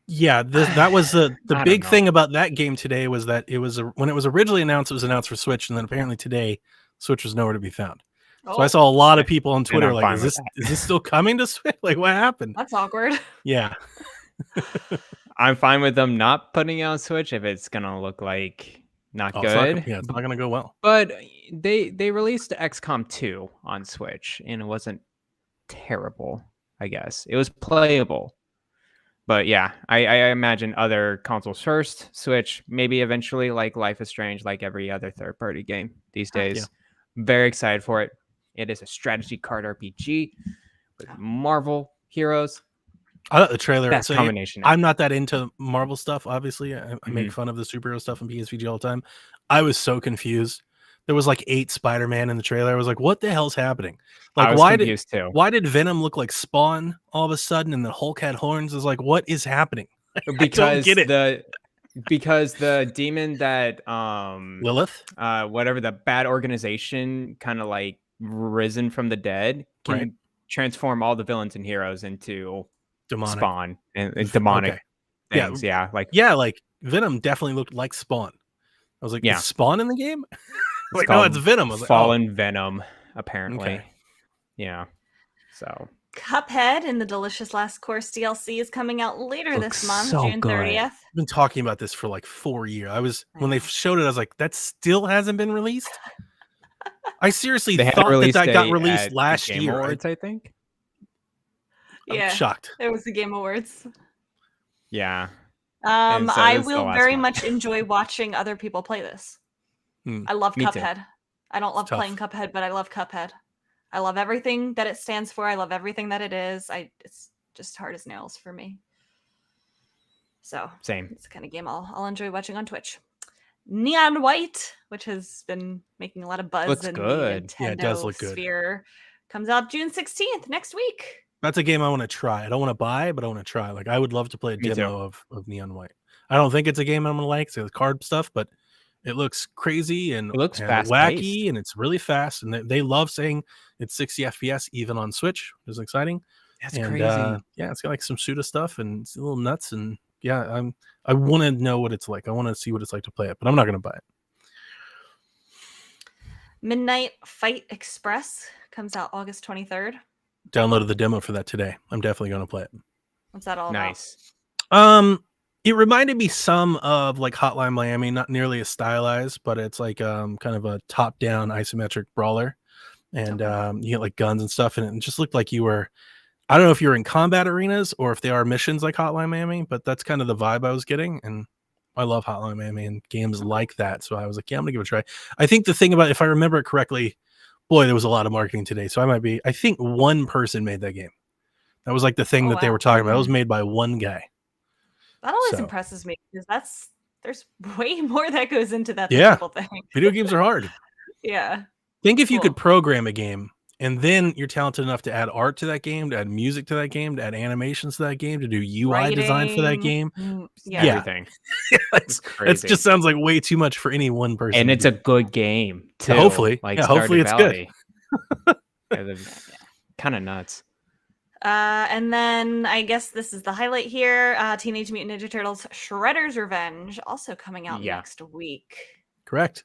Yeah, that was the I big don't know. thing about that game today was that it was when it was originally announced, it was announced for Switch, and then apparently today, Switch was nowhere to be found. So Oh, I saw a lot of people on Twitter I'm like, fine "Is with this still coming to Switch? Like, what happened?" that's awkward. Yeah, I'm fine with them not putting it on Switch if it's gonna look like not Oh, good. it's not gonna go well. But they released XCOM 2 on Switch, and it wasn't terrible. I guess it was playable. But yeah, I imagine other consoles first, Switch, maybe eventually like Life is Strange, like every other third-party game these days. Very excited for it. It is a strategy card RPG with Marvel heroes. I thought the trailer. Best So combination I'm ever. not that into Marvel stuff. Obviously, I make fun of the superhero stuff in PSVG all the time. I was so confused. There was like 8 Spider-Man in the trailer. I was like, "What the hell's happening?" I Like, was confused too. why did Venom look like Spawn all of a sudden, and the Hulk had horns? Is like, what is happening? Because I don't get it. because the demon that Lilith, whatever the bad organization kind of like risen from the dead can right? transform all the villains and heroes into Demonic. Spawn and demonic Okay. things. Like Venom definitely looked like Spawn. I was like, Yeah. is Spawn in the game? It's Like, no, called it's Venom. I was like, Fallen Venom, apparently. Okay. Yeah. So Cuphead in the Delicious Last Course DLC is coming out later Looks this month, so June good. 30th. I've been talking about this for like 4 years. When they showed it, I was like, that still hasn't been released. I seriously they had thought released that got at released the last Game year. Awards, I think. Yeah, I'm shocked. it was the Game Awards. Yeah. And so I this is the will last very one. much enjoy watching other people play this. I love Me too. Cuphead. I don't love tough. playing Cuphead, but I love Cuphead. I love everything that it stands for. I love everything that it is. It's just hard as nails for me. So Same. it's the kind of game I'll enjoy watching on Twitch. Neon White, which has been making a lot of buzz Looks in good. the Nintendo Yeah, it does look good. sphere, comes out June 16th next week. That's a game I want to try. I don't want to buy, but I want to try. Like, I would love to play a Me too. demo of Neon White. I don't think it's a game I'm gonna like. So the card stuff, but it looks crazy and It looks and fast-paced. wacky, and it's really fast. And they love saying it's 60 FPS even on Switch, which is exciting. That's And crazy. yeah, it's got like some Suda stuff and it's a little nuts. And yeah, I want to know what it's like. I want to see what it's like to play it, but I'm not gonna buy it. Midnight Fight Express comes out August 23rd. Downloaded the demo for that today. I'm definitely gonna play it. What's that all Nice. It reminded me some of like Hotline Miami, not nearly as stylized, but it's like kind of a top-down isometric brawler, and you get like guns and stuff, and it just looked like you were. I don't know if you're in combat arenas or if they are missions like Hotline Miami, but that's kind of the vibe I was getting, and I love Hotline Miami and games like that, so I was like, yeah, I'm gonna give it a try. I think the thing about, if I remember it correctly, boy, there was a lot of marketing today, so I think one person made that game. That was like the thing that they wow. were talking about. It was made by one guy. That always So. impresses me because there's way more that goes into that Yeah. than people think. Video games are hard. Yeah. Think if you Cool. could program a game and then you're talented enough to add art to that game, to add music to that game, to add animations to that game, to do UI design for that game. Yeah. Yeah. Everything. It's crazy. just sounds like way too much for any one person. And to it's do. a good game too. Hopefully. Like Yeah, hopefully it's good. Kind of nuts. And then I guess this is the highlight here. Teenage Mutant Ninja Turtles Shredder's Revenge also coming out next week. Correct.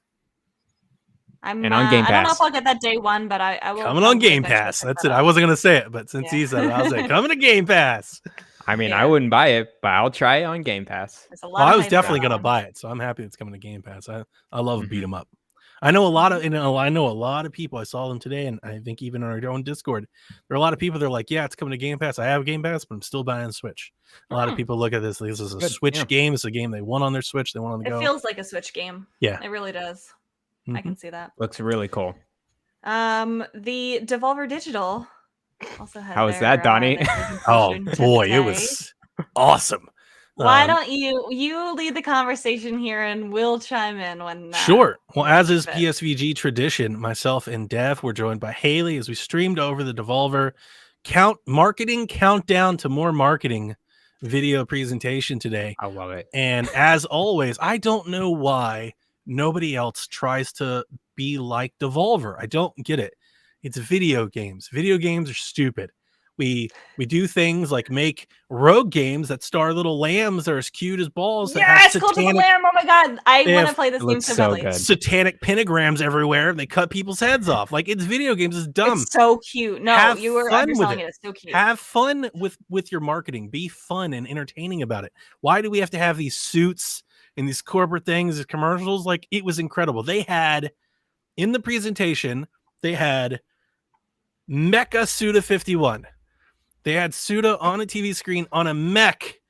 And on Game I don't know Pass. if I'll get that day one, but I will. Coming on probably Game eventually Pass. pick That's that it. I up. wasn't gonna say it, but since he said it, I was like, coming to Game Pass. I mean, Yeah. I wouldn't buy it, but I'll try it on Game Pass. There's a lot Well, of I was hype definitely going gonna on. buy it, so I'm happy it's coming to Game Pass. I love beat 'em up. I know a lot of I know a lot of people. I saw them today, and I think even on our own Discord, there are a lot of people that are like, "Yeah, it's coming to Game Pass. I have Game Pass, but I'm still buying Switch." A lot of people look at this. This is a Good, Switch yeah. game. It's a game they want on their Switch. They want on the It go. feels like a Switch game. Yeah. It really does. I can see that. Looks really cool. The Devolver Digital also had. How was that, Donnie? Oh boy, it was awesome. Why don't you lead the conversation here, and we'll chime in when. Sure. Well, as is fit. PSVG tradition, myself and Dev were joined by Haley as we streamed over the Devolver marketing countdown to more marketing video presentation today. I love it. And as always, I don't know why nobody else tries to be like Devolver. I don't get it. It's video games. Video games are stupid. We do things like make rogue games that star little lambs that are as cute as balls. That have Yes, Cult of the Lamb. Oh my god, I want to play this game looks so so badly. good. satanic pentagrams everywhere, and they cut people's heads off. Like, it's video games. It's dumb. It's so cute. No, Have you were fun with underselling it. it. It's so cute. Have fun with your marketing. Be fun and entertaining about it. Why do we have to have these suits and these corporate things, these commercials? Like, it was incredible. They had in the presentation, they had Mecha Suda 51. They had Suda on a TV screen on a mech,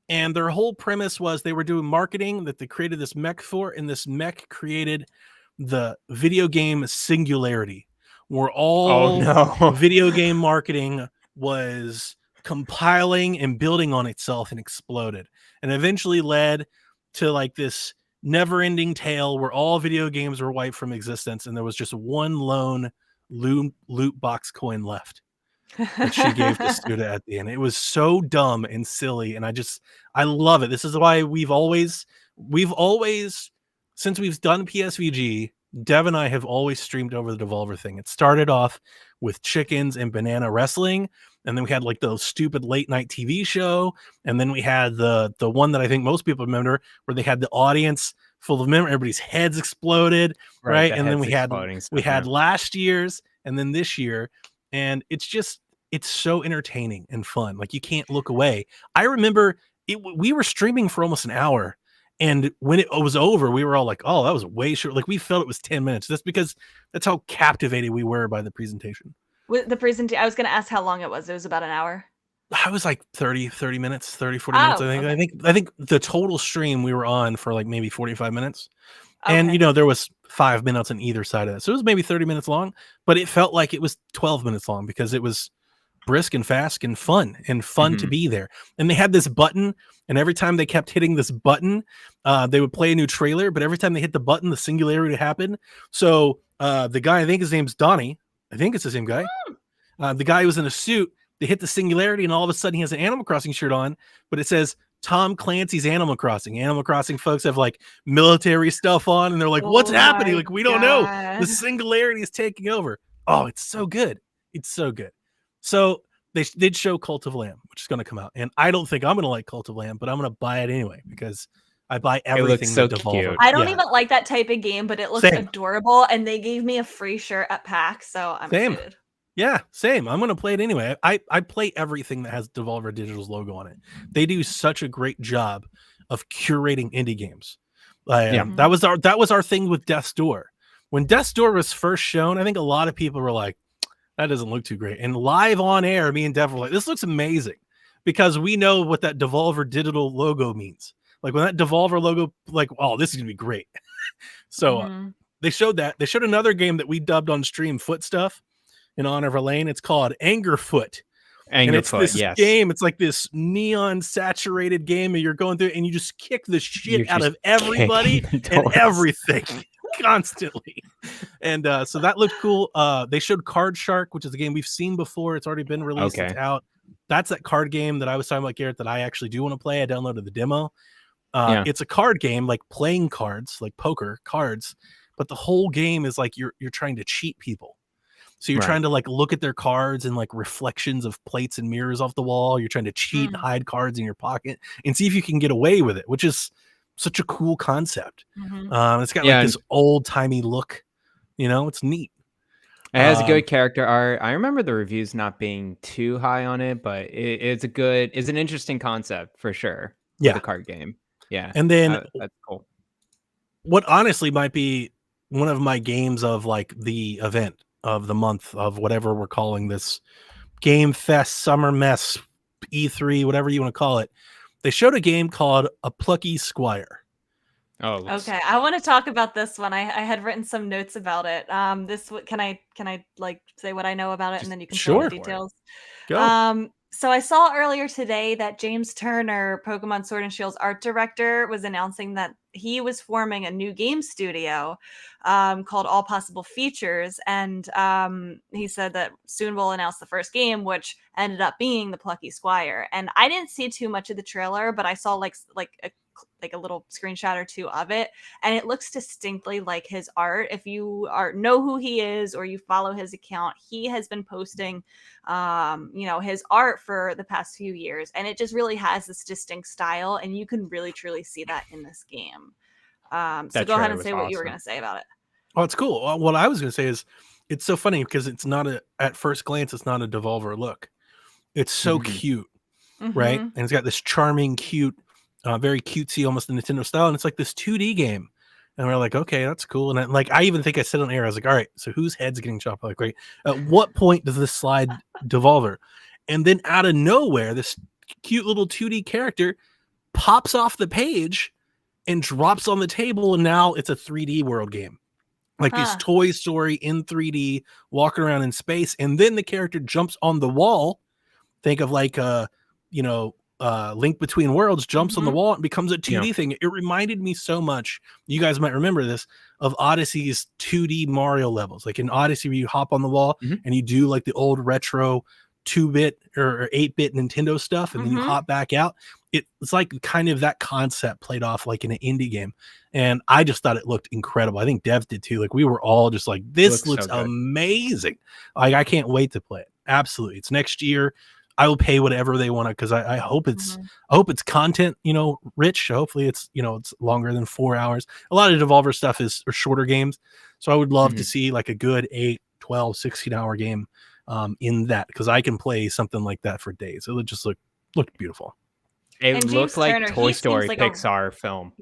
and their whole premise was they were doing marketing that they created this mech for, and this mech created the video game singularity, where Oh all no. video game marketing was compiling and building on itself and exploded, and eventually led to like this never-ending tale where all video games were wiped from existence, and there was just one lone loot box coin left that she gave to Suda at the end. It was so dumb and silly, and I love it. This is why we've always since we've done PSVG, Dev and I have always streamed over the Devolver thing. It started off with chickens and banana wrestling, and then we had like the stupid late night TV show, and then we had the one that I think most people remember, where they had the audience full of members, everybody's heads exploded, right? And then we had last year's, and then this year, and it's so entertaining and fun. Like, you can't look away. I remember we were streaming for almost an hour, and when it was over, we were all like, "Oh, that was way short." Like, we felt it was 10 minutes. That's because that's how captivated we were by the presentation. With the presentation, I was going to ask how long it was. It was about an hour. I was like 40 minutes, I think. Okay. I think the total stream we were on for like maybe 45 minutes. Okay. And there was 5 minutes on either side of it. So it was maybe 30 minutes long, but it felt like it was 12 minutes long because it was brisk and fast and fun to be there. And they had this button, and every time they kept hitting this button, they would play a new trailer, but every time they hit the button, the singularity would happen. So the guy, I think his name's Donnie. I think it's the same guy. The guy who was in a suit, they hit the singularity, and all of a sudden he has an Animal Crossing shirt on, but it says Tom Clancy's Animal Crossing. Animal Crossing folks have like military stuff on, and they're like, what's happening? Like, we don't know. The singularity is taking over. Oh, it's so good. It's so good. So they did show Cult of Lamb, which is going to come out. And I don't think I'm going to like Cult of Lamb, but I'm going to buy it anyway because I buy everything. It looks so cute. I don't even like that type of game, but it looks adorable. And they gave me a free shirt at PAX, so I'm excited. Yeah, same. I'm going to play it anyway. I play everything that has Devolver Digital's logo on it. They do such a great job of curating indie games. That was our thing with Death's Door. When Death's Door was first shown, I think a lot of people were like, that doesn't look too great. And live on air, me and Dev were like, this looks amazing, because we know what that Devolver Digital logo means. Like, when that Devolver logo, like, oh, this is going to be great. So they showed that. They showed another game that we dubbed on stream Foot Stuff in honor of Elaine. It's called Angerfoot. And it's this game. It's like this neon saturated game, and you're going through and you just kick the shit out of everybody and everything constantly. And so that looked cool. They showed Card Shark, which is a game we've seen before. It's already been released. It's out. That's that card game that I was talking about, Garrett, that I actually do want to play. I downloaded the demo. It's a card game, like playing cards, like poker cards, but the whole game is like you're trying to cheat people. So you're trying to like look at their cards and like reflections of plates and mirrors off the wall. You're trying to cheat and hide cards in your pocket and see if you can get away with it, which is such a cool concept. It's got like this old timey look, it's neat. It has a good character art. I remember the reviews not being too high on it, but it's an interesting concept for sure. Yeah. The card game. Yeah. And then that's cool. What honestly might be one of my games of like the event of the month of whatever we're calling this Game Fest, Summer Mess, E3, whatever you want to call it. They showed a game called A Plucky Squire. Oh, okay. I want to talk about this one. I had written some notes about it. Can I like say what I know about it, and then you can share the details. Go. So I saw earlier today that James Turner, Pokemon Sword and Shield's art director, was announcing that he was forming a new game studio called All Possible Features. And he said that soon we'll announce the first game, which ended up being the Plucky Squire. And I didn't see too much of the trailer, but I saw like a little screenshot or two of it, and it looks distinctly like his art. If you know who he is or you follow his account, he has been posting his art for the past few years, and it just really has this distinct style, and you can really truly see that in this game. So go ahead and say what you were going to say about it. Oh, it's cool. What I was going to say is it's so funny because it's not at first glance, it's not a Devolver look. It's so cute, right? And it's got this charming, cute, very cutesy, almost the Nintendo style, and it's like this 2D game. And we're like, okay, that's cool. And I even think I said on air, I was like, all right, so whose head's getting chopped? Like, right, at what point does this slide Devolver? And then out of nowhere, this cute little 2D character pops off the page and drops on the table, and now it's a 3D world game. like this Toy Story in 3D, walking around in space, and then the character jumps on the wall. Think of like Link Between Worlds, jumps on the wall and becomes a 2D thing. It reminded me so much, you guys might remember this, of Odyssey's 2D Mario levels. Like in Odyssey, where you hop on the wall and you do like the old retro 2-bit or 8-bit Nintendo stuff, and then you hop back out. It's like kind of that concept played off like in an indie game. And I just thought it looked incredible. I think devs did too. Like we were all just like, this looks so amazing. Like I can't wait to play it. Absolutely. It's next year. I will pay whatever they want to, because I hope it's content, rich. Hopefully it's it's longer than 4 hours. A lot of Devolver stuff is shorter games, so I would love to see like a good 8, 12, 16-hour game in that, because I can play something like that for days. It would just looked beautiful. It looked like Toy Story Pixar film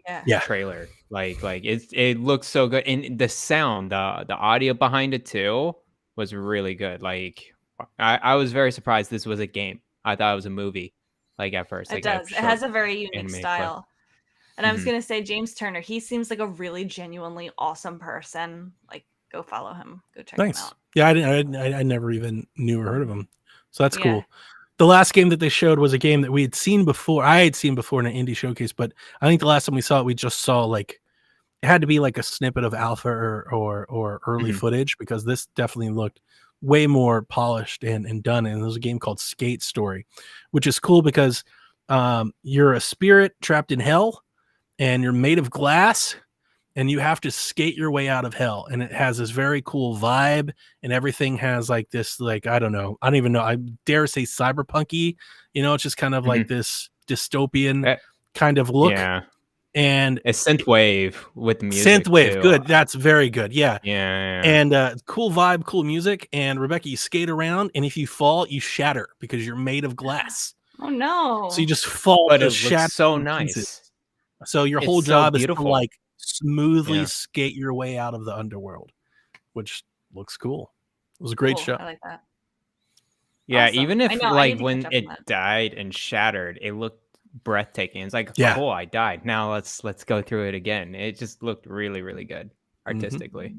trailer. Like it looks so good, and the sound, the audio behind it too was really good. Like I was very surprised this was a game. I thought it was a movie. Like at first, it does. It has a very unique style. And I was gonna say, James Turner, he seems like a really genuinely awesome person. Like, go follow him. Go check him out. Yeah, I never even knew or heard of him. So that's cool. The last game that they showed was a game that we had seen before. I had seen before in an indie showcase, but I think the last time we saw it, we just saw like it had to be like a snippet of alpha or early footage, because this definitely looked way more polished and done. And there's a game called Skate Story, which is cool because you're a spirit trapped in hell, and you're made of glass, and you have to skate your way out of hell. And it has this very cool vibe, and everything has like this, like, I don't even know, I dare say cyberpunky, it's just kind of like this dystopian kind of look. Yeah. And a synthwave with music. Synthwave, good. That's very good. Yeah. Yeah. And cool vibe, cool music. And Rebecca, you skate around, and if you fall, you shatter because you're made of glass. Oh no! So you just fall. But it looks so nice. Pieces. So your whole job is to like smoothly skate your way out of the underworld, which looks cool. It was a great show. I like that. Yeah, awesome. Even if like when it died and shattered, it looked breathtaking. It's like, cool, I died. Now let's go through it again. It just looked really, really good artistically.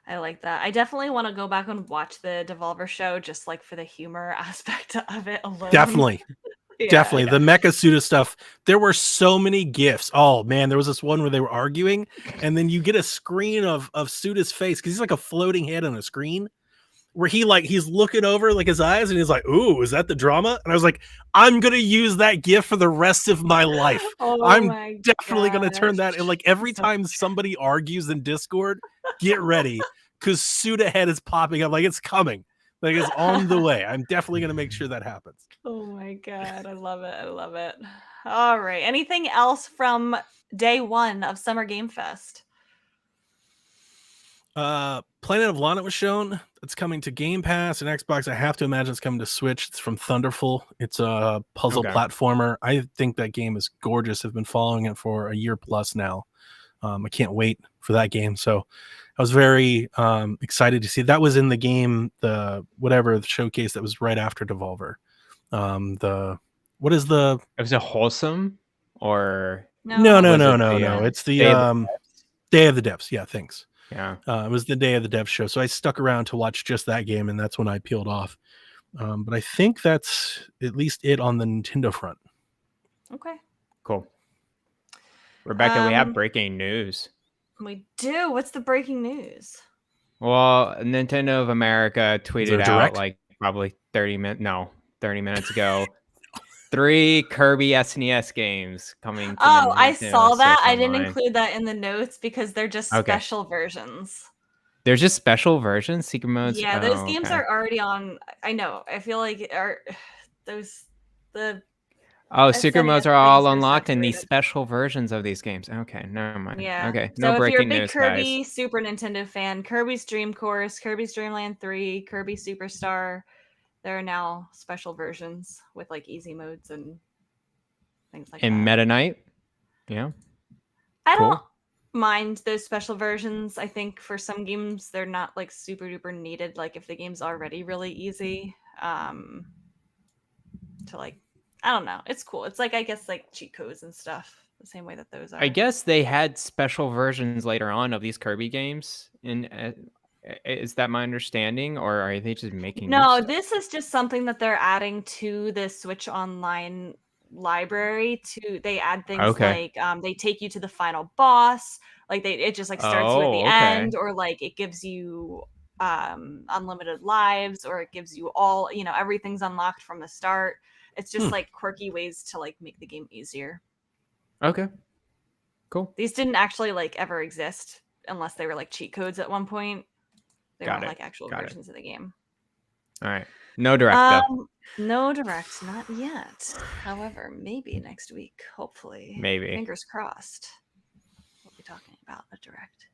I like that. I definitely want to go back and watch the Devolver show, just like for the humor aspect of it alone. Definitely. Definitely. The Mecha Suda stuff. There were so many GIFs. Oh man, there was this one where they were arguing, and then you get a screen of Suda's face, because he's like a floating head on a screen, where he's looking over like his eyes, and he's like, "Ooh, is that the drama?" And I was like, "I'm gonna use that GIF for the rest of my life. I'm definitely gonna turn that." And like every time somebody argues in Discord, get ready, because Suda head is popping up. Like it's coming. Like it's on the way. I'm definitely gonna make sure that happens. Oh my god, I love it. I love it. All right. Anything else from day one of Summer Game Fest? Planet of Lana was shown. It's coming to Game Pass and Xbox. I have to imagine it's coming to Switch. It's from Thunderful. It's a puzzle platformer. I think that game is gorgeous. I've been following it for a year plus now. I can't wait for that game. So I was very excited to see that was in the game, the showcase that was right after Devolver. It was a wholesome or no. It's the Day of the Devs. Yeah, thanks. Yeah. It was the Day of the Dev show. So I stuck around to watch just that game, and that's when I peeled off. But I think that's at least it on the Nintendo front. Okay. Cool. Rebecca, we have breaking news. We do. What's the breaking news? Well, Nintendo of America tweeted out like probably 30 minutes ago. 3 Kirby SNES games coming to I saw that. I didn't include that in the notes because they're just special versions. They're just special versions? Secret modes? Yeah, those games are already on. I know. I feel like secret modes are all unlocked in these special versions of these games. Okay, never mind. Yeah. Okay, no breaking news, guys. if you're a big Kirby Super Nintendo fan, Kirby's Dream Course, Kirby's Dream Land 3, Kirby Superstar, there are now special versions with like easy modes and things like that. And Meta Knight? Yeah. I don't mind those special versions. I think for some games they're not like super duper needed. Like if the game's already really easy, to like, I don't know. It's cool. It's like, I guess like cheat codes and stuff the same way that those are. I guess they had special versions later on of these Kirby games. Is that my understanding, or are they just making? No, new stuff? this is just something that they're adding to the Switch Online library. They add things like they take you to the final boss, like it just like starts you at the end, or like it gives you unlimited lives, or it gives you all, everything's unlocked from the start. It's just like quirky ways to like make the game easier. Okay, cool. These didn't actually like ever exist unless they were like cheat codes at one point. They weren't like actual versions of the game. All right. No direct though. No direct, not yet. However, maybe next week, hopefully. Maybe. Fingers crossed. We'll be talking about a direct.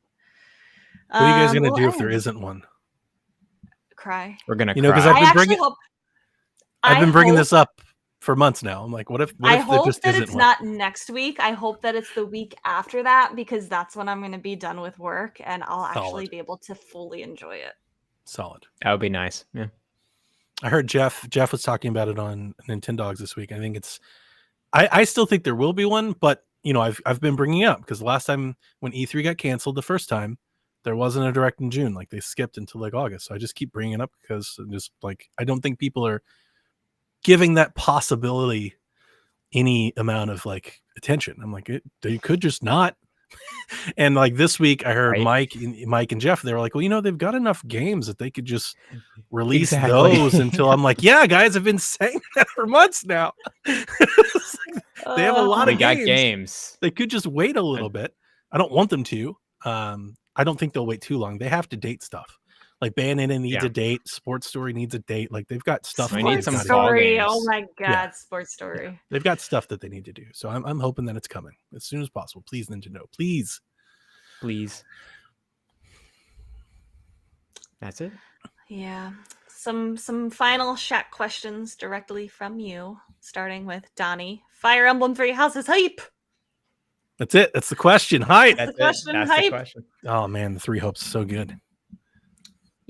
What are you guys gonna do if there isn't one? Cry. We're gonna cry. Because I've been bringing this up for months now. I'm like, what if I hope just that isn't it's one? not next week. I hope that it's the week after that, because that's when I'm going to be done with work and I'll actually be able to fully enjoy it. Solid. That would be nice. Yeah. I heard Jeff was talking about it on Nintendogs this week. I think I still think there will be one, but I've been bringing it up because the last time when E3 got canceled the first time, there wasn't a direct in June. Like they skipped until like August. So I just keep bringing it up because I'm just like, I don't think people are giving that possibility any amount of like attention. I'm like, they could just not. And like this week I heard Mike and Jeff, they were like, well, they've got enough games that they could just release those until I'm like, yeah, guys, I've been saying that for months now. They have a lot of games. They could just wait a little bit. I don't want them to. I don't think they'll wait too long. They have to date stuff. Like Bayonetta needs a date. Sports Story needs a date. Like they've got stuff. Sports Story. Oh my God, Sports Story. They've got stuff that they need to do. So I'm hoping that it's coming as soon as possible. Please, Nintendo. Please. That's it. Yeah. Some final chat questions directly from you, starting with Donnie. Fire Emblem 3 Houses hype. That's it. That's the question. Hype. That's the question. Oh man, the 3 Hopes is so good.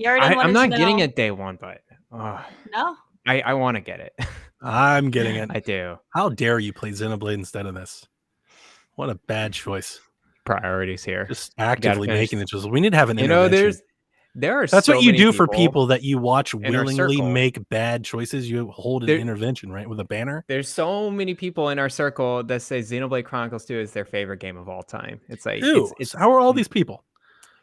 I'm not getting it day one, but no, I want to get it. I'm getting it. I do. How dare you play Xenoblade instead of this? What a bad choice. Priorities here. Just actively making the choice. We need to have an intervention. That's what you do for people that you watch willingly make make bad choices. You hold an intervention, right, with a banner. There's so many people in our circle that say Xenoblade Chronicles 2 is their favorite game of all time. It's like, it's how are all these people?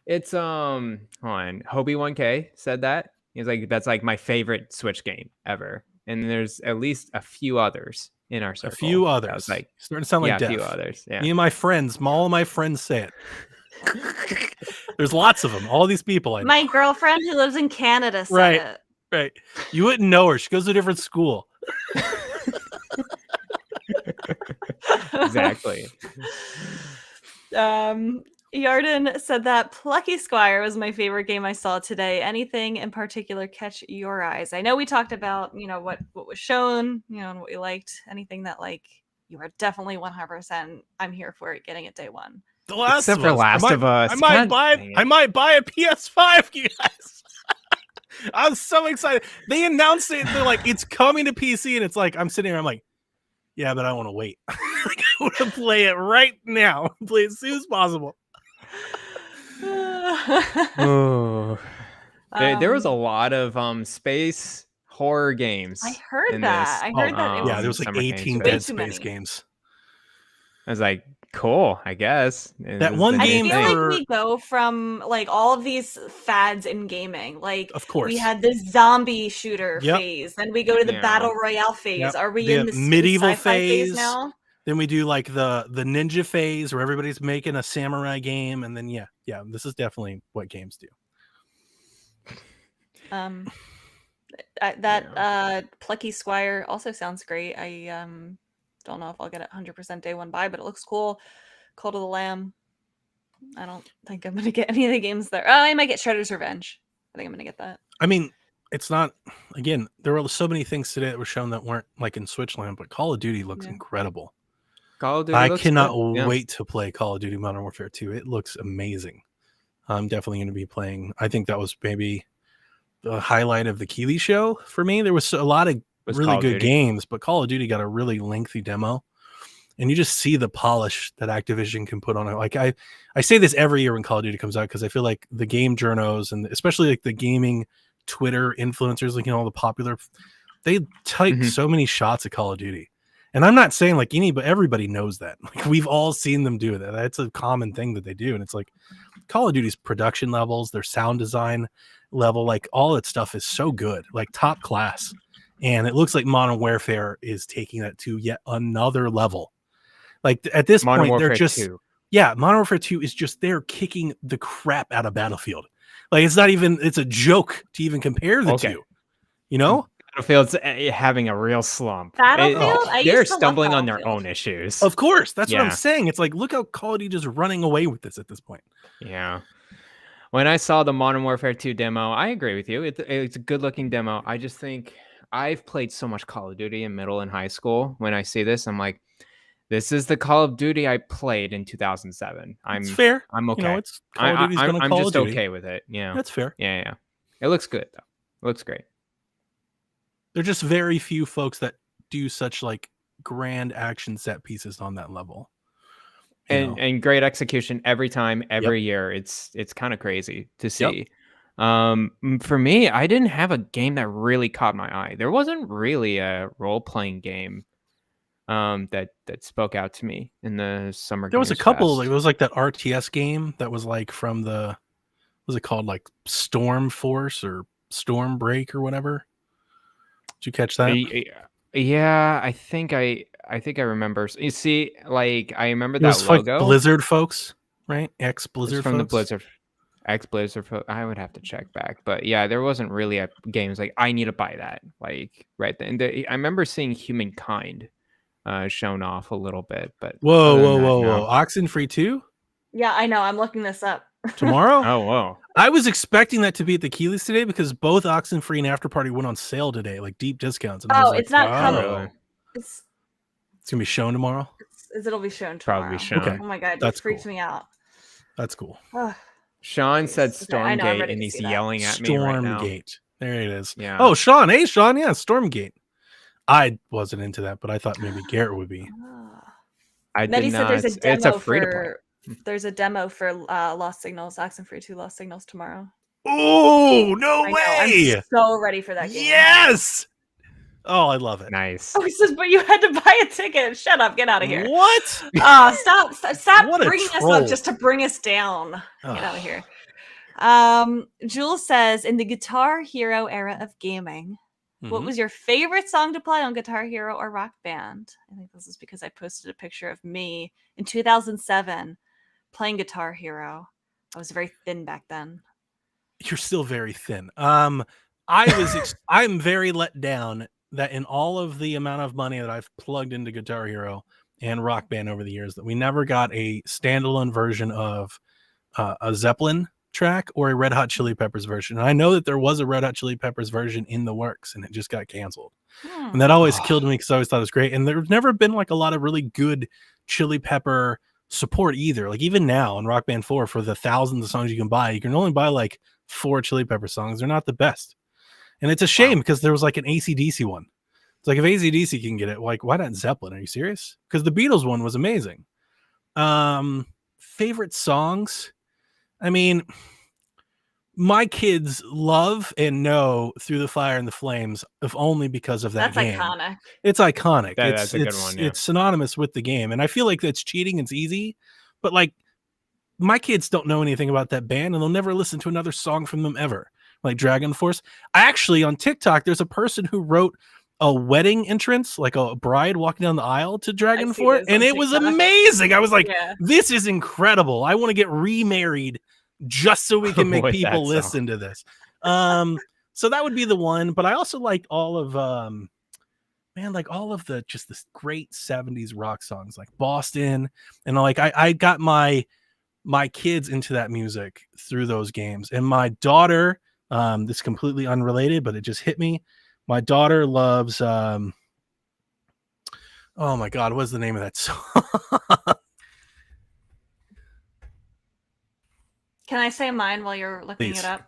It's hold on, Hobie1K said that. He's like, that's like my favorite Switch game ever. And there's at least a few others in our circle. A few others. I was like, starting to sound like a few others. Yeah. Me and my friends, all of my friends say it. There's lots of them. All these people. My girlfriend who lives in Canada said it. Right. You wouldn't know her. She goes to a different school. Exactly. Yarden said that Plucky Squire was my favorite game I saw today. Anything in particular catch your eyes? I know we talked about, what was shown, and what we liked. Anything that like you are definitely 100%. I'm here for it. Getting it day one. Except for Last of Us. I might buy a PS5, you guys. I'm so excited. They announced it. They're like, it's coming to PC, and it's like, I'm sitting here. I'm like, yeah, but I want to wait. Like, I want to play it right now. Play it as soon as possible. There was a lot of space horror games. I heard that. I heard that. There was like 18 Dead Space games. I was like, cool, I guess. That one game. I feel like we go from like all of these fads in gaming. Like, of course, we had the zombie shooter phase, then we go to the battle royale phase. Yep. Are we in the medieval phase now? Then we do like the ninja phase where everybody's making a samurai game, and then this is definitely what games do. Plucky Squire also sounds great. I don't know if I'll get it 100% day one buy, but it looks cool. Call to the Lamb. I don't think I'm gonna get any of the games there. I might get Shredder's Revenge. I think I'm gonna get that. I mean, it's not. Again, there were so many things today that were shown that weren't like in Switch land, but Call of Duty looks incredible. Call of Duty. I cannot wait to play Call of Duty Modern Warfare 2. It looks amazing. I'm definitely going to be playing. I think that was maybe the highlight of the Keeley show for me. There was a lot of really good games, but Call of Duty got a really lengthy demo. and you just see the polish that Activision can put on it. Like I say this every year when Call of Duty comes out, because I feel like the game journos and especially like the gaming Twitter influencers, like, you know, all the popular, they take so many shots at Call of Duty. And I'm not saying like but everybody knows that. Like we've all seen them do that. That's a common thing that they do. And it's like Call of Duty's production levels, their sound design level, like all that stuff is so good, like top class. And it looks like Modern Warfare is taking that to yet another level. Like at this Modern point, Warfare they're just 2. Yeah, Modern Warfare 2 is just they're kicking the crap out of Battlefield. Like it's not even, it's a joke to even compare the two. You know? Battlefield's having a real slump. Battlefield? They're stumbling on their own issues. Of course. That's what I'm saying. It's like, look how Call of Duty just running away with this at this point. Yeah. When I saw the Modern Warfare 2 demo, I agree with you. It's a good looking demo. I just think I've played so much Call of Duty in middle and high school. When I see this, I'm like, this is the Call of Duty I played in 2007. It's fair. I'm okay. You know, it's Call of Duty's gonna I'm Call just of Duty. okay with it. Yeah. That's fair. Yeah. It looks good though. It looks great. There's just very few folks that do such like grand action set pieces on that level. And great execution every time, every year. It's kind of crazy to see. For me, I didn't have a game that really caught my eye. There wasn't really a role-playing game that spoke out to me in the summer. There was a couple. Fest. It was like that RTS game that was like from the, what was it called, like Storm Force or Storm Break or whatever. Did you catch that? Yeah, I think I remember. You see, like I remember that was logo. Like Blizzard folks, right? Ex-Blizzard from folks? the Blizzard. Ex-Blizzard. I would have to check back, but yeah, there wasn't really a games like I need to buy that. Like right then, I remember seeing Humankind shown off a little bit, but whoa! Oxenfree 2? Yeah, I know. I'm looking this up tomorrow. Oh, whoa! I was expecting that to be at the Keeleys today because both Oxenfree and After Party went on sale today, like deep discounts. And it's not coming. It's gonna be shown tomorrow. It'll be shown tomorrow. Probably shown. Okay. Oh my god, that freaked me out. That's cool. Sean said Stormgate, and he's yelling at me right now. Stormgate. There it is. Yeah. Oh, Sean. Hey, Sean. Yeah, Stormgate. I wasn't into that, but I thought maybe Garrett would be. I did not. There's a demo it's a free to play. There's a demo for Lost Signals, Oxenfree 2 Lost Signals tomorrow. Oh, no way! I'm so ready for that game. Yes! Oh, I love it. Nice. Oh, he says, but you had to buy a ticket. Shut up. Get out of here. What? Stop What a bringing us troll. up just to bring us down. Get out of here. Jules says, in the Guitar Hero era of gaming, what was your favorite song to play on Guitar Hero or Rock Band? I think this is because I posted a picture of me in 2007 playing Guitar Hero. I was very thin back then. You're still very thin. I'm very let down that in all of the amount of money that I've plugged into Guitar Hero and Rock Band over the years, that we never got a standalone version of a Zeppelin track or a Red Hot Chili Peppers version. And I know that there was a Red Hot Chili Peppers version in the works and it just got canceled. And that always killed me because I always thought it was great. And there's never been like a lot of really good Chili Pepper support either. Like even now in Rock Band 4, for the thousands of songs you can buy, you can only buy like 4 Chili Pepper songs. They're not the best. And it's a shame because there was like an AC/DC one. It's like if AC/DC can get it, like why not Zeppelin? Are you serious? Because the Beatles one was amazing. Favorite songs? I mean, my kids love and know Through the Fire and the Flames, if only because of that game. That's iconic. It's iconic. That's a good one. Yeah. It's synonymous with the game. And I feel like that's cheating. It's easy. But like my kids don't know anything about that band and they'll never listen to another song from them ever. Like Dragon Force. Actually, on TikTok, there's a person who wrote a wedding entrance, like a bride walking down the aisle to Dragon Force, and it was amazing. I was like, this is incredible. I want to get remarried just so we can make people listen to this. So that would be the one, but I also liked all of all of the just this great 70s rock songs like Boston, and like I got my kids into that music through those games. And my daughter, this is completely unrelated, but it just hit me. My daughter loves oh my god, what's the name of that song? Can I say mine while you're looking Please. it up?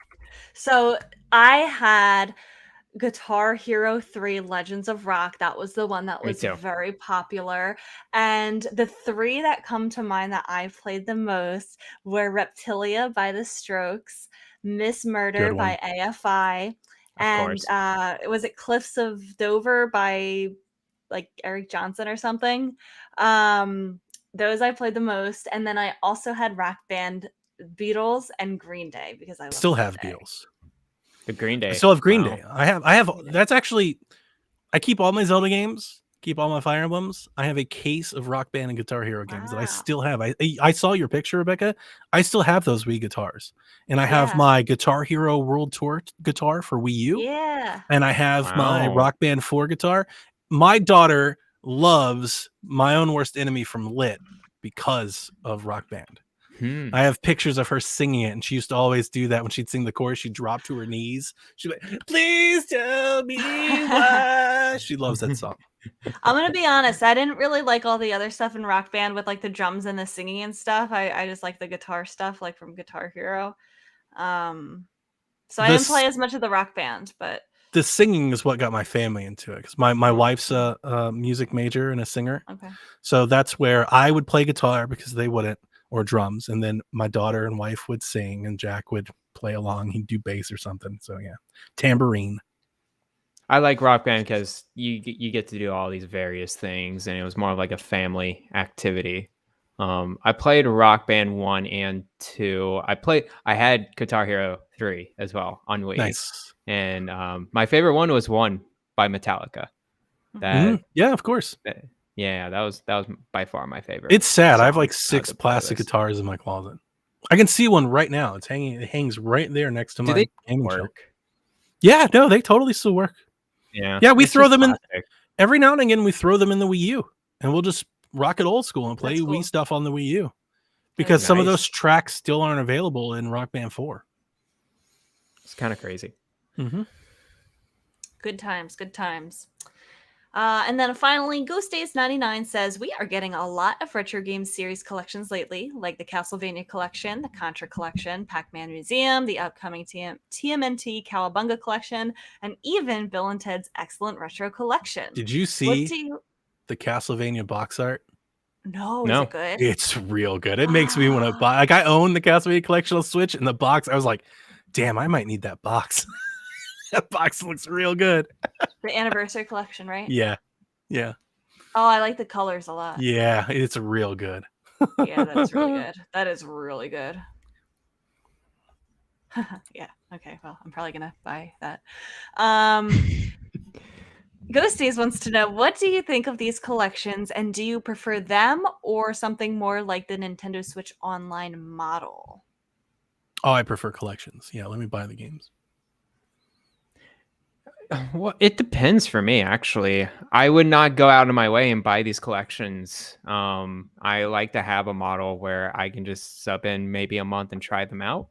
So I had Guitar Hero 3 Legends of Rock. That was the one that Me was too. very popular. And the three that come to mind that I played the most were Reptilia by The Strokes, Miss Murder Good one. by AFI, Of and course. was it Cliffs of Dover by like Eric Johnson or something. Those I played the most. And then I also had Rock Band, Beatles, and Green Day because I love Still Green have Day. Beatles. The Green Day. I still have Green Wow. Day. I have that's actually, I keep all my Zelda games, keep all my Fire Emblems. I have a case of Rock Band and Guitar Hero games that I Wow. still have. I saw your picture, Rebecca. I still have those Wii guitars. And I have Yeah. my Guitar Hero World Tour guitar for Wii U. Yeah. And I have my Wow. Rock Band 4 guitar. My daughter loves My Own Worst Enemy from Lit because of Rock Band. I have pictures of her singing it, and she used to always do that when she'd sing the chorus. She'd drop to her knees. She'd be like, please tell me why. She loves that song. I'm gonna be honest, I didn't really like all the other stuff in Rock Band with like the drums and the singing and stuff. I just like the guitar stuff, like from Guitar Hero. So I didn't play as much of the Rock Band, but the singing is what got my family into it, because my Yeah. wife's a music major and a singer. okay. So that's where I would play guitar because they wouldn't, or drums, and then my daughter and wife would sing, and Jack would play along. He'd do bass or something. So yeah, tambourine. I like Rock Band because you get to do all these various things, and it was more of like a family activity. I played Rock Band 1 and 2. I had Guitar Hero 3 as well on Wii. Nice. And my favorite one was 1 by Metallica. That Yeah, of course. yeah, that was by far my favorite. It's sad. I have like song 6 of the plastic playlist. guitars in my closet. I can see one right now. It hangs right there next to Do my they gaming shelf. work? Yeah, no, they totally still work. Yeah. Yeah, we it's throw just them in plastic. every now and again. We throw them in the Wii U, and we'll just rock it old school and play That's cool. Wii stuff on the Wii U, because some of those tracks still aren't available in Rock Band 4. It's kind of crazy. Mm-hmm. Good times, good times. And then finally, Ghost Days 99 says, we are getting a lot of retro game series collections lately, like the Castlevania collection, the Contra collection, Pac-Man Museum, the upcoming TMNT Cowabunga collection, and even Bill and Ted's excellent retro collection. Did you see the Castlevania box art? No, No. is it good? It's real good. It makes me want to buy. Like, I own the Castlevania collection on Switch, and the box, I was like, damn, I might need that box. That box looks real good. The anniversary collection, right? Yeah. Yeah. Oh, I like the colors a lot. Yeah. It's real good. Yeah, that's really good. That is really good. Yeah. Okay. Well, I'm probably gonna buy that. Ghosties wants to know, what do you think of these collections, and do you prefer them or something more like the Nintendo Switch Online model? Oh, I prefer collections. Yeah, let me buy the games. Well, it depends for me, actually. I would not go out of my way and buy these collections. I like to have a model where I can just sub in maybe a month and try them out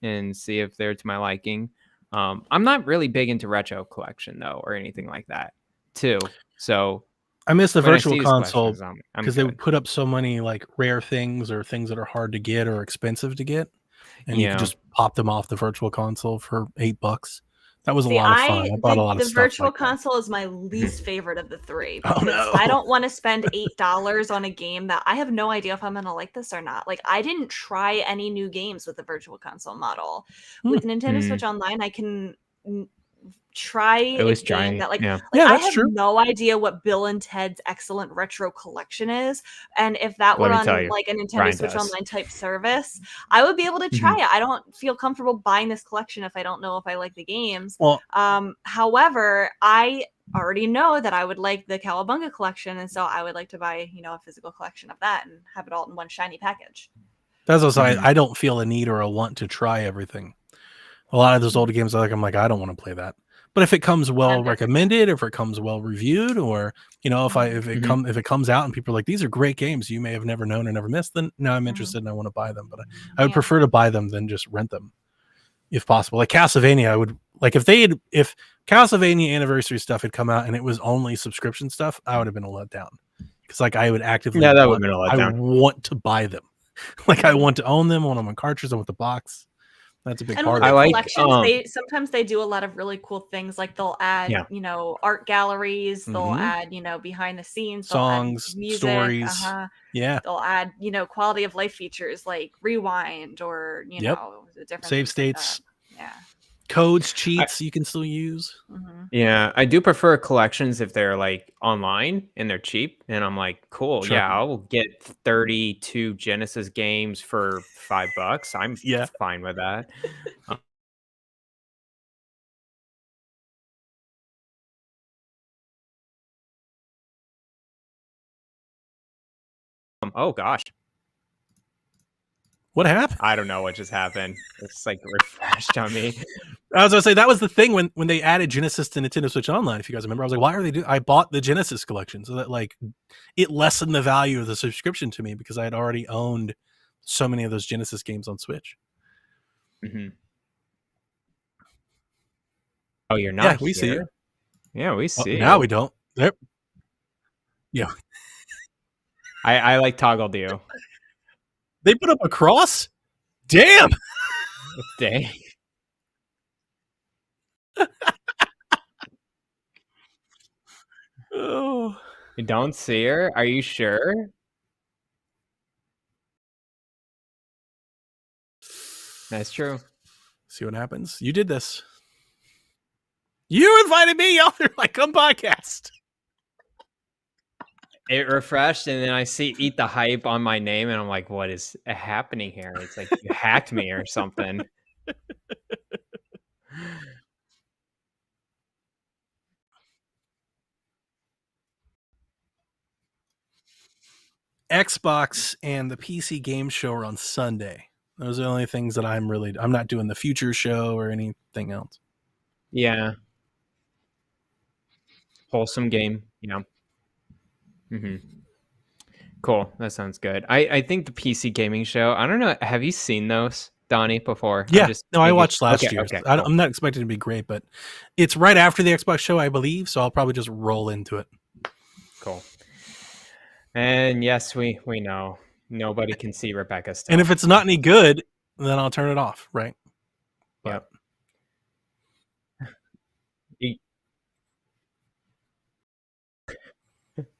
and see if they're to my liking. I'm not really big into retro collection though, or anything like that too. So I miss the when I virtual see these console collections, I'm because they good. would put up so many like rare things or things that are hard to get or expensive to get, and you Yeah. could just pop them off the virtual console for $8. That was a lot of fun. I bought a lot of the stuff. virtual like that. console is my least favorite of the three. Oh, Because no. I don't want to spend $8 on a game that I have no idea if I'm going to like this or not. Like, I didn't try any new games with the virtual console model. With Nintendo Switch Online, I can try a game that, like, yeah. I that's have true. no idea what Bill and Ted's excellent retro collection is, and if that Let were me tell on you, like a Nintendo Brian Switch does. Online type service, I would be able to try it. I don't feel comfortable buying this collection if I don't know if I like the games. Well, However, I already know that I would like the Cowabunga collection, and so I would like to buy, a physical collection of that and have it all in one shiny package. that's also I don't feel a need or a want to try everything. A lot of those older games, I'm like, I don't want to play that. But if it comes well recommended, if it comes well reviewed, or if it comes out and people are like, these are great games you may have never known or never missed, then now I'm interested and I want to buy them. But I would prefer to buy them than just rent them, if possible. Like Castlevania, I would like if Castlevania anniversary stuff had come out and it was only subscription stuff, I would have been a letdown, because like I would actively that would have been a letdown. I want to buy them. Like I want to own them. I want them on cartridge. I want the box. That's a big And part with of the it. like, collections, sometimes they do a lot of really cool things. Like they'll add, Yeah. art galleries. They'll Mhm. add, behind the scenes. Songs, they'll add music. stories. Yeah. They'll add, quality of life features like rewind or Yep. different Save things like states. that. Yeah. Codes, cheats you can still use. Yeah, I do prefer collections if they're like online and they're cheap. And I'm like, cool, Sure. yeah, I'll get 32 Genesis games for $5. I'm Yeah. fine with that. Oh gosh, What happened? I don't know what just happened. It's like refreshed on me. I was gonna say that was the thing when they added Genesis to Nintendo Switch Online. If you guys remember, I was like, why are they doing? I bought the Genesis collection so that like it lessened the value of the subscription to me because I had already owned so many of those Genesis games on Switch. Mhm. Oh, you're Yeah, not we see here? you. Yeah, we Oh, see now you. we don't. Yep. Yeah. I like toggled you. They put up a cross? Damn. Dang. Oh. You don't see her? Are you sure? That's true. See what happens. You did this. You invited me on your like on podcast. It refreshed, and then I see "Eat the Hype" on my name, and I'm like, "What is happening here?" It's like you hacked me or something. Xbox and the PC Game Show are on Sunday. Those are the only things that I'm not doing the future show or anything else. Yeah. Wholesome game. Yeah. Cool. That sounds good. I think the PC gaming show. I don't know. Have you seen those, Donnie, before? Yeah, no, I thinking- watched last Okay, year's. okay, cool. I'm not expecting it to be great, but it's right after the Xbox show, I believe. So I'll probably just roll into it. Cool. And yes, we know nobody can see Rebecca still. And if it's not any good, then I'll turn it off. Right. Yep.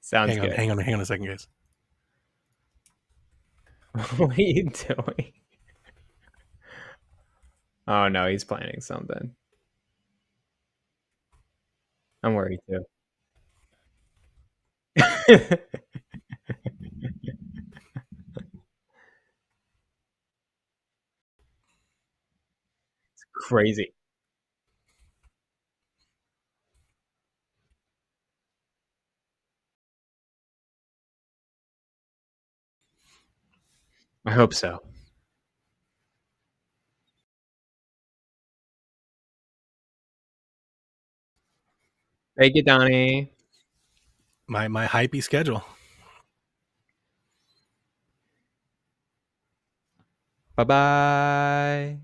Sounds good. Hang on a second, guys. What are you doing? Oh no, he's planning something. I'm worried too. It's crazy. I hope so. Thank you, Donnie. My hypey schedule. Bye-bye.